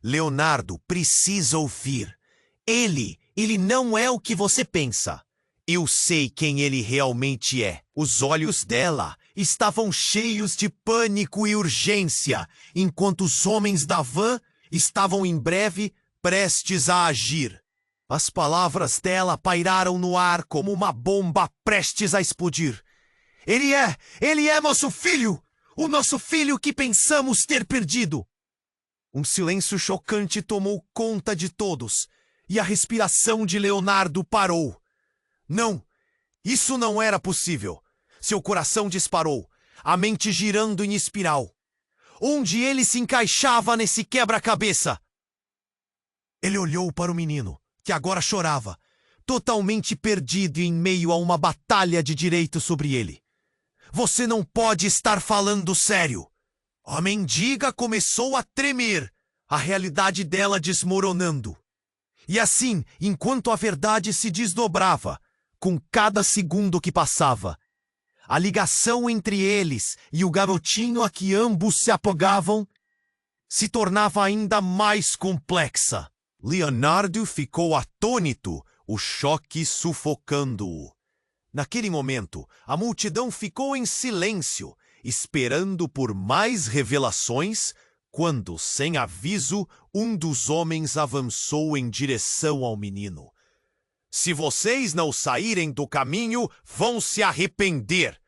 "Leonardo precisa ouvir. Ele não é o que você pensa. Eu sei quem ele realmente é." Os olhos dela estavam cheios de pânico e urgência, enquanto os homens da van estavam em breve prestes a agir. As palavras dela pairaram no ar como uma bomba prestes a explodir. Ele é nosso filho! O nosso filho que pensamos ter perdido!" Um silêncio chocante tomou conta de todos, e a respiração de Leonardo parou. Não, isso não era possível. Seu coração disparou, a mente girando em espiral. Onde ele se encaixava nesse quebra-cabeça? Ele olhou para o menino, que agora chorava, totalmente perdido em meio a uma batalha de direitos sobre ele. "Você não pode estar falando sério." A mendiga começou a tremer, a realidade dela desmoronando. E assim, enquanto a verdade se desdobrava, com cada segundo que passava, a ligação entre eles e o garotinho a que ambos se apogavam se tornava ainda mais complexa. Leonardo ficou atônito, o choque sufocando-o. Naquele momento, a multidão ficou em silêncio, esperando por mais revelações, quando, sem aviso, um dos homens avançou em direção ao menino. "Se vocês não saírem do caminho, vão se arrepender."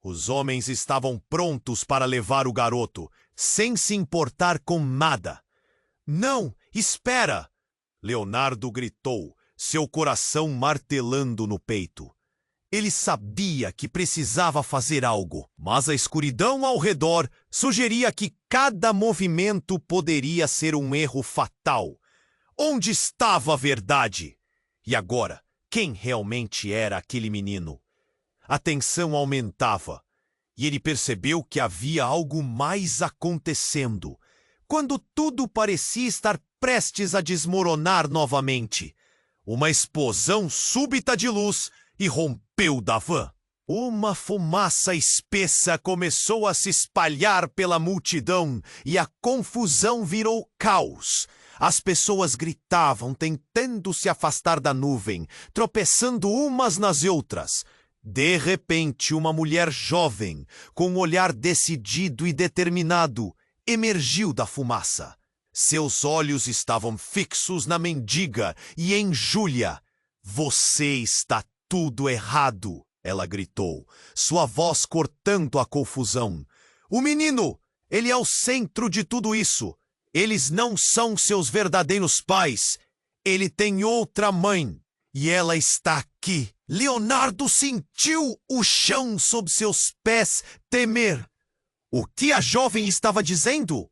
Os homens estavam prontos para levar o garoto, sem se importar com nada. "Não, espera!" Leonardo gritou, seu coração martelando no peito. Ele sabia que precisava fazer algo, mas a escuridão ao redor sugeria que cada movimento poderia ser um erro fatal. Onde estava a verdade? E agora, quem realmente era aquele menino? A tensão aumentava, e ele percebeu que havia algo mais acontecendo. Quando tudo parecia estar prestes a desmoronar novamente, uma explosão súbita de luz irrompeu da van. Uma fumaça espessa começou a se espalhar pela multidão e a confusão virou caos. As pessoas gritavam, tentando se afastar da nuvem, tropeçando umas nas outras. De repente, uma mulher jovem, com um olhar decidido e determinado, emergiu da fumaça. Seus olhos estavam fixos na mendiga e em Júlia. "Você está tudo errado!" ela gritou, sua voz cortando a confusão. "O menino, ele é o centro de tudo isso. Eles não são seus verdadeiros pais. Ele tem outra mãe, e ela está aqui." Leonardo sentiu o chão sob seus pés tremer. O que a jovem estava dizendo?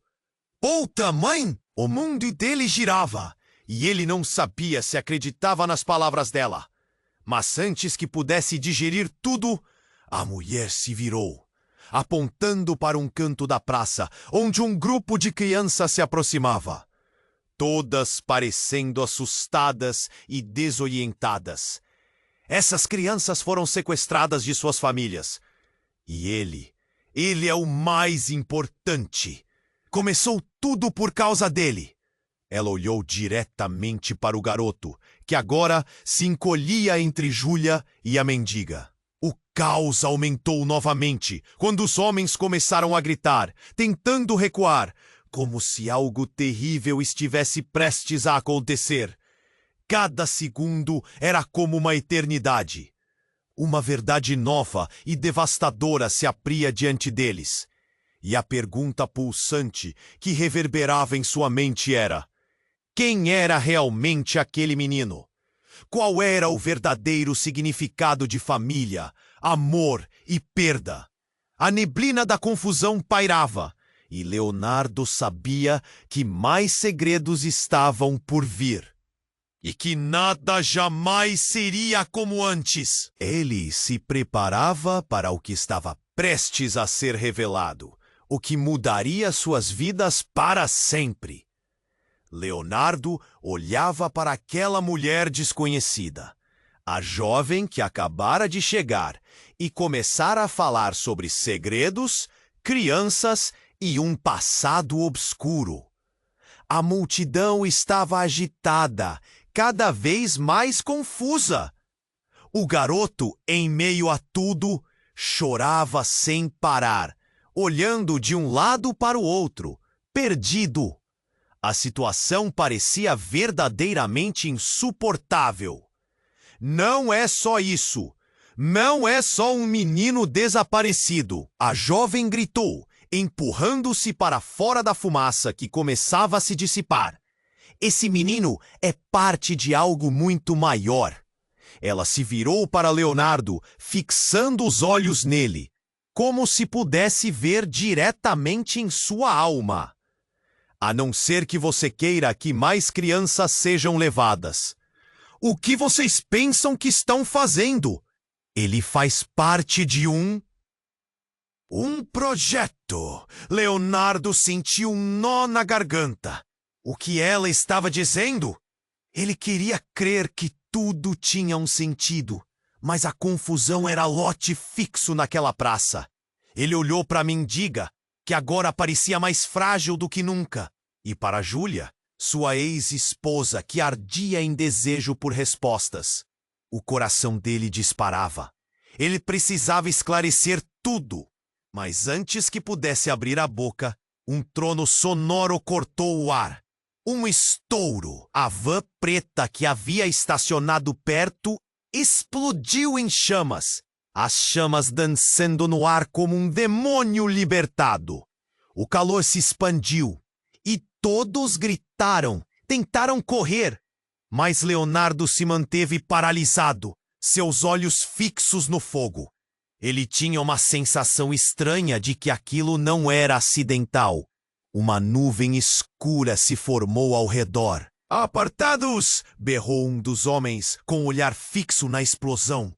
Outra mãe? O mundo dele girava, e ele não sabia se acreditava nas palavras dela. Mas antes que pudesse digerir tudo, a mulher se virou, apontando para um canto da praça, onde um grupo de crianças se aproximava. Todas parecendo assustadas e desorientadas. Essas crianças foram sequestradas de suas famílias. E ele é o mais importante. Começou tudo por causa dele. Ela olhou diretamente para o garoto, que agora se encolhia entre Júlia e a mendiga. "O caos aumentou novamente quando os homens começaram a gritar, tentando recuar, como se algo terrível estivesse prestes a acontecer. Cada segundo era como uma eternidade. Uma verdade nova e devastadora se abria diante deles. E a pergunta pulsante que reverberava em sua mente era: quem era realmente aquele menino? Qual era o verdadeiro significado de família, amor e perda? A neblina da confusão pairava, e Leonardo sabia que mais segredos estavam por vir. E que nada jamais seria como antes. Ele se preparava para o que estava prestes a ser revelado, o que mudaria suas vidas para sempre. Leonardo olhava para aquela mulher desconhecida, a jovem que acabara de chegar, e começara a falar sobre segredos, crianças e um passado obscuro. A multidão estava agitada, cada vez mais confusa. O garoto, em meio a tudo, chorava sem parar, olhando de um lado para o outro, perdido. A situação parecia verdadeiramente insuportável. Não é só isso. Não é só um menino desaparecido. A jovem gritou, empurrando-se para fora da fumaça que começava a se dissipar. Esse menino é parte de algo muito maior. Ela se virou para Leonardo, fixando os olhos nele, como se pudesse ver diretamente em sua alma. A não ser que você queira que mais crianças sejam levadas. O que vocês pensam que estão fazendo? Ele faz parte de um projeto. Leonardo sentiu um nó na garganta. O que ela estava dizendo? Ele queria crer que tudo tinha um sentido, mas a confusão era lote fixo naquela praça. Ele olhou para a mendiga, que agora parecia mais frágil do que nunca, e para Júlia, sua ex-esposa, que ardia em desejo por respostas. O coração dele disparava. Ele precisava esclarecer tudo, mas antes que pudesse abrir a boca, um trono sonoro cortou o ar. Um estouro. A van preta que havia estacionado perto explodiu em chamas, as chamas dançando no ar como um demônio libertado. O calor se expandiu e todos gritaram, tentaram correr, mas Leonardo se manteve paralisado, seus olhos fixos no fogo. Ele tinha uma sensação estranha de que aquilo não era acidental. Uma nuvem escura se formou ao redor. "Apartados!" berrou um dos homens, com o olhar fixo na explosão.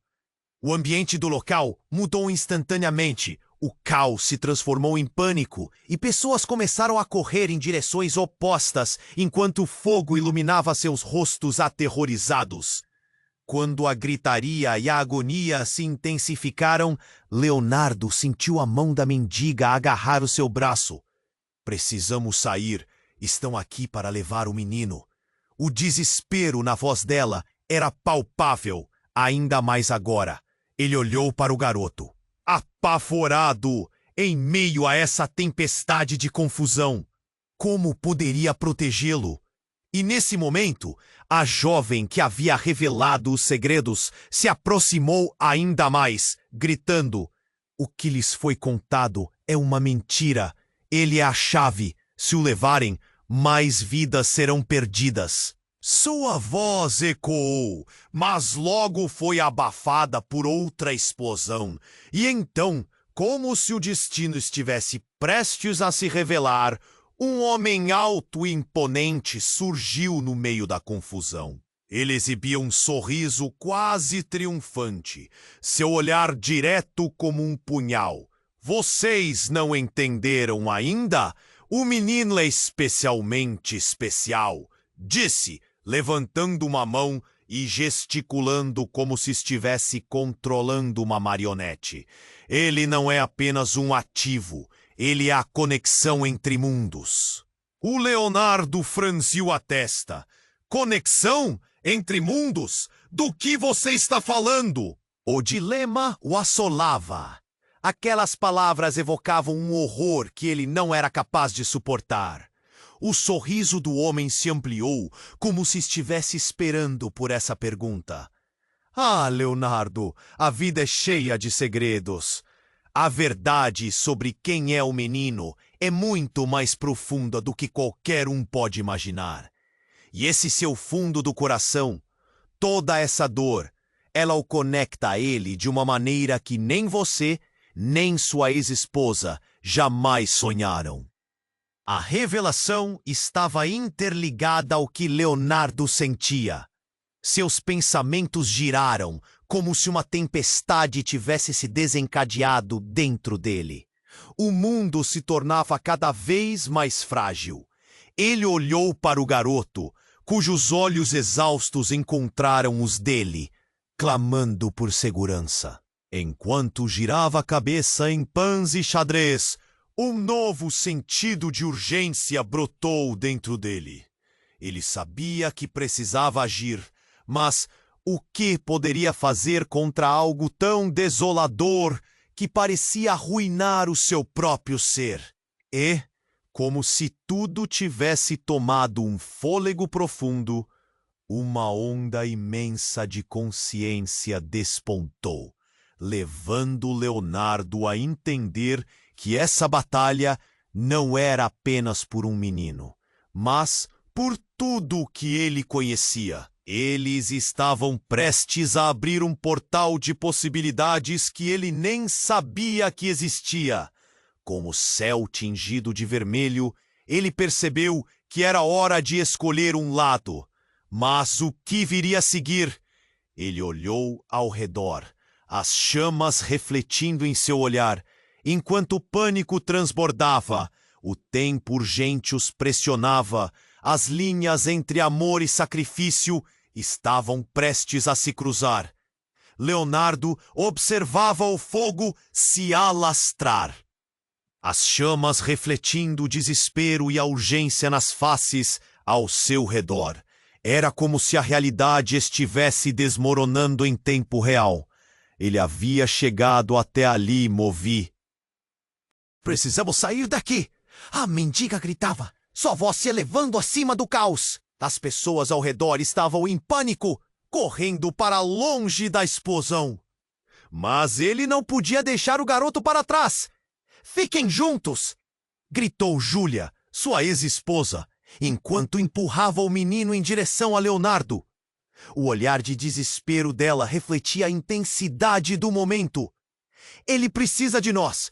O ambiente do local mudou instantaneamente. O caos se transformou em pânico e pessoas começaram a correr em direções opostas enquanto o fogo iluminava seus rostos aterrorizados. Quando a gritaria e a agonia se intensificaram, Leonardo sentiu a mão da mendiga agarrar o seu braço. "Precisamos sair. Estão aqui para levar o menino." O desespero na voz dela era palpável, ainda mais agora. Ele olhou para o garoto, apavorado, em meio a essa tempestade de confusão. Como poderia protegê-lo? E nesse momento, a jovem que havia revelado os segredos se aproximou ainda mais, gritando: "O que lhes foi contado é uma mentira. Ele é a chave. Se o levarem, mais vidas serão perdidas." Sua voz ecoou, mas logo foi abafada por outra explosão. E então, como se o destino estivesse prestes a se revelar, um homem alto e imponente surgiu no meio da confusão. Ele exibia um sorriso quase triunfante, seu olhar direto como um punhal. "Vocês não entenderam ainda? O menino é especialmente especial", disse, levantando uma mão e gesticulando como se estivesse controlando uma marionete. "Ele não é apenas um ativo, ele é a conexão entre mundos." O Leonardo franziu a testa. "Conexão entre mundos? Do que você está falando?" O dilema o assolava. Aquelas palavras evocavam um horror que ele não era capaz de suportar. O sorriso do homem se ampliou, como se estivesse esperando por essa pergunta. Ah, Leonardo, a vida é cheia de segredos. A verdade sobre quem é o menino é muito mais profunda do que qualquer um pode imaginar. E esse seu fundo do coração, toda essa dor, ela o conecta a ele de uma maneira que nem você, nem sua ex-esposa jamais sonharam. A revelação estava interligada ao que Leonardo sentia. Seus pensamentos giraram, como se uma tempestade tivesse se desencadeado dentro dele. O mundo se tornava cada vez mais frágil. Ele olhou para o garoto, cujos olhos exaustos encontraram os dele, clamando por segurança. Enquanto girava a cabeça em pães e xadrez, um novo sentido de urgência brotou dentro dele. Ele sabia que precisava agir, mas o que poderia fazer contra algo tão desolador que parecia arruinar o seu próprio ser? E, como se tudo tivesse tomado um fôlego profundo, uma onda imensa de consciência despontou, levando Leonardo a entender que essa batalha não era apenas por um menino, mas por tudo o que ele conhecia. Eles estavam prestes a abrir um portal de possibilidades que ele nem sabia que existia. Com o céu tingido de vermelho, ele percebeu que era hora de escolher um lado. Mas o que viria a seguir? Ele olhou ao redor, as chamas refletindo em seu olhar, enquanto o pânico transbordava, o tempo urgente os pressionava, as linhas entre amor e sacrifício estavam prestes a se cruzar. Leonardo observava o fogo se alastrar. As chamas refletindo o desespero e a urgência nas faces ao seu redor. Era como se a realidade estivesse desmoronando em tempo real. Ele havia chegado até ali, Movi. Precisamos sair daqui! A mendiga gritava, sua voz se elevando acima do caos. As pessoas ao redor estavam em pânico, correndo para longe da explosão. Mas ele não podia deixar o garoto para trás. Fiquem juntos! Gritou Júlia, sua ex-esposa, enquanto empurrava o menino em direção a Leonardo. O olhar de desespero dela refletia a intensidade do momento. Ele precisa de nós.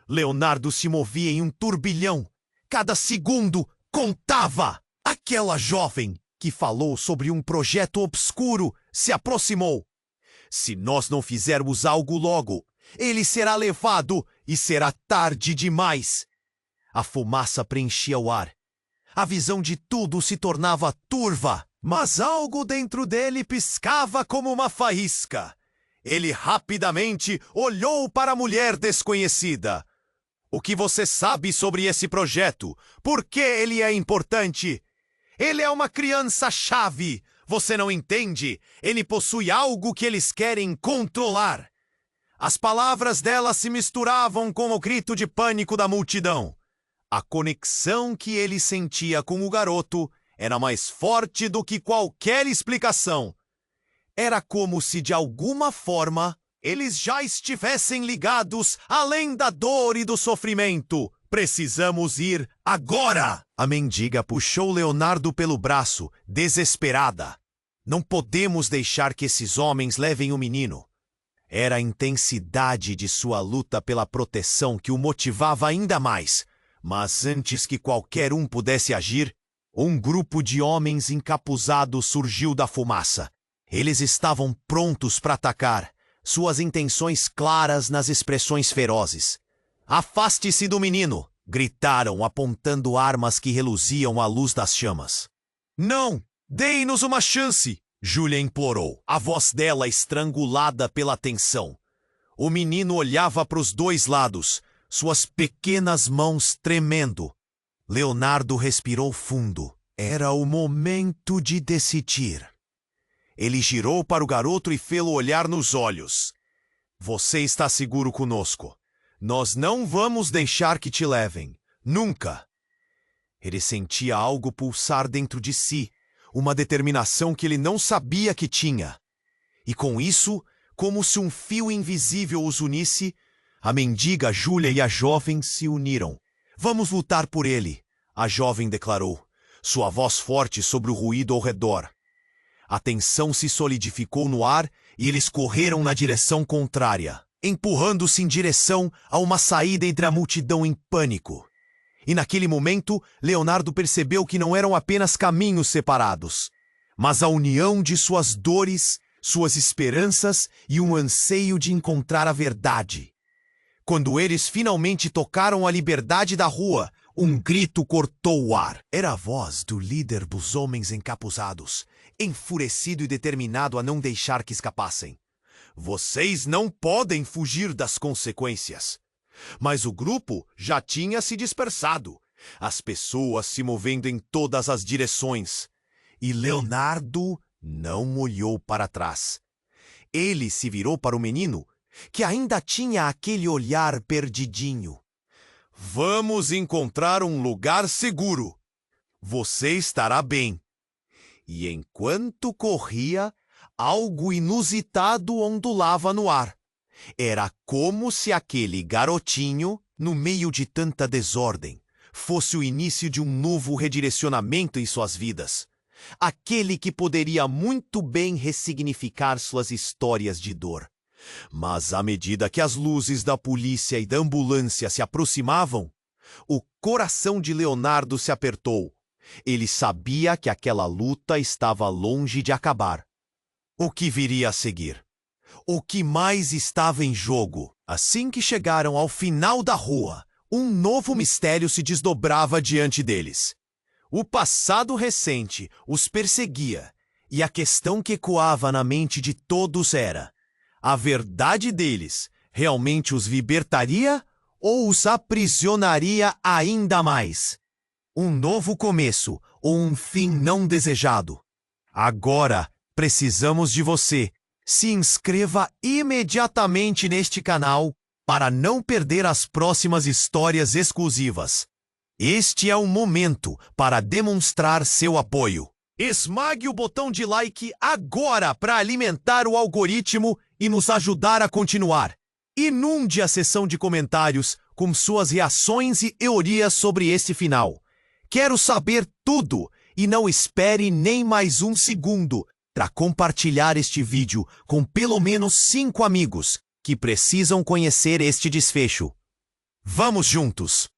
Leonardo se movia em um turbilhão. Cada segundo contava. Aquela jovem que falou sobre um projeto obscuro se aproximou. Se nós não fizermos algo logo, ele será levado e será tarde demais. A fumaça preenchia o ar. A visão de tudo se tornava turva, mas algo dentro dele piscava como uma faísca. Ele rapidamente olhou para a mulher desconhecida. O que você sabe sobre esse projeto? Por que ele é importante? Ele é uma criança-chave. Você não entende? Ele possui algo que eles querem controlar. As palavras dela se misturavam com o grito de pânico da multidão. A conexão que ele sentia com o garoto era mais forte do que qualquer explicação. Era como se, de alguma forma, eles já estivessem ligados além da dor e do sofrimento. Precisamos ir agora! A mendiga puxou Leonardo pelo braço, desesperada. Não podemos deixar que esses homens levem o menino. Era a intensidade de sua luta pela proteção que o motivava ainda mais. Mas antes que qualquer um pudesse agir, um grupo de homens encapuzados surgiu da fumaça. Eles estavam prontos para atacar, suas intenções claras nas expressões ferozes. "Afaste-se do menino!" gritaram, apontando armas que reluziam à luz das chamas. "Não! Deem-nos uma chance!" Júlia implorou, a voz dela estrangulada pela tensão. O menino olhava para os dois lados, suas pequenas mãos tremendo. Leonardo respirou fundo. Era o momento de decidir. Ele girou para o garoto e fê-lo olhar nos olhos. Você está seguro conosco. Nós não vamos deixar que te levem. Nunca. Ele sentia algo pulsar dentro de si, uma determinação que ele não sabia que tinha. E com isso, como se um fio invisível os unisse, a mendiga Júlia e a jovem se uniram. Vamos lutar por ele, a jovem declarou, sua voz forte sobre o ruído ao redor. A tensão se solidificou no ar e eles correram na direção contrária, empurrando-se em direção a uma saída entre a multidão em pânico. E naquele momento, Leonardo percebeu que não eram apenas caminhos separados, mas a união de suas dores, suas esperanças e um anseio de encontrar a verdade. Quando eles finalmente tocaram a liberdade da rua, um grito cortou o ar. Era a voz do líder dos homens encapuzados, enfurecido e determinado a não deixar que escapassem. Vocês não podem fugir das consequências. Mas o grupo já tinha se dispersado, as pessoas se movendo em todas as direções. E Leonardo não olhou para trás. Ele se virou para o menino, que ainda tinha aquele olhar perdidinho. Vamos encontrar um lugar seguro. Você estará bem. E enquanto corria, algo inusitado ondulava no ar. Era como se aquele garotinho, no meio de tanta desordem, fosse o início de um novo redirecionamento em suas vidas. Aquele que poderia muito bem ressignificar suas histórias de dor. Mas à medida que as luzes da polícia e da ambulância se aproximavam, o coração de Leonardo se apertou. Ele sabia que aquela luta estava longe de acabar. O que viria a seguir? O que mais estava em jogo? Assim que chegaram ao final da rua, um novo mistério se desdobrava diante deles. O passado recente os perseguia, e a questão que ecoava na mente de todos era: a verdade deles realmente os libertaria ou os aprisionaria ainda mais? Um novo começo ou um fim não desejado? Agora precisamos de você. Se inscreva imediatamente neste canal para não perder as próximas histórias exclusivas. Este é o momento para demonstrar seu apoio. Esmague o botão de like agora para alimentar o algoritmo e nos ajudar a continuar. Inunde a seção de comentários com suas reações e teorias sobre este final. Quero saber tudo e não espere nem mais um segundo para compartilhar este vídeo com pelo menos 5 amigos que precisam conhecer este desfecho. Vamos juntos!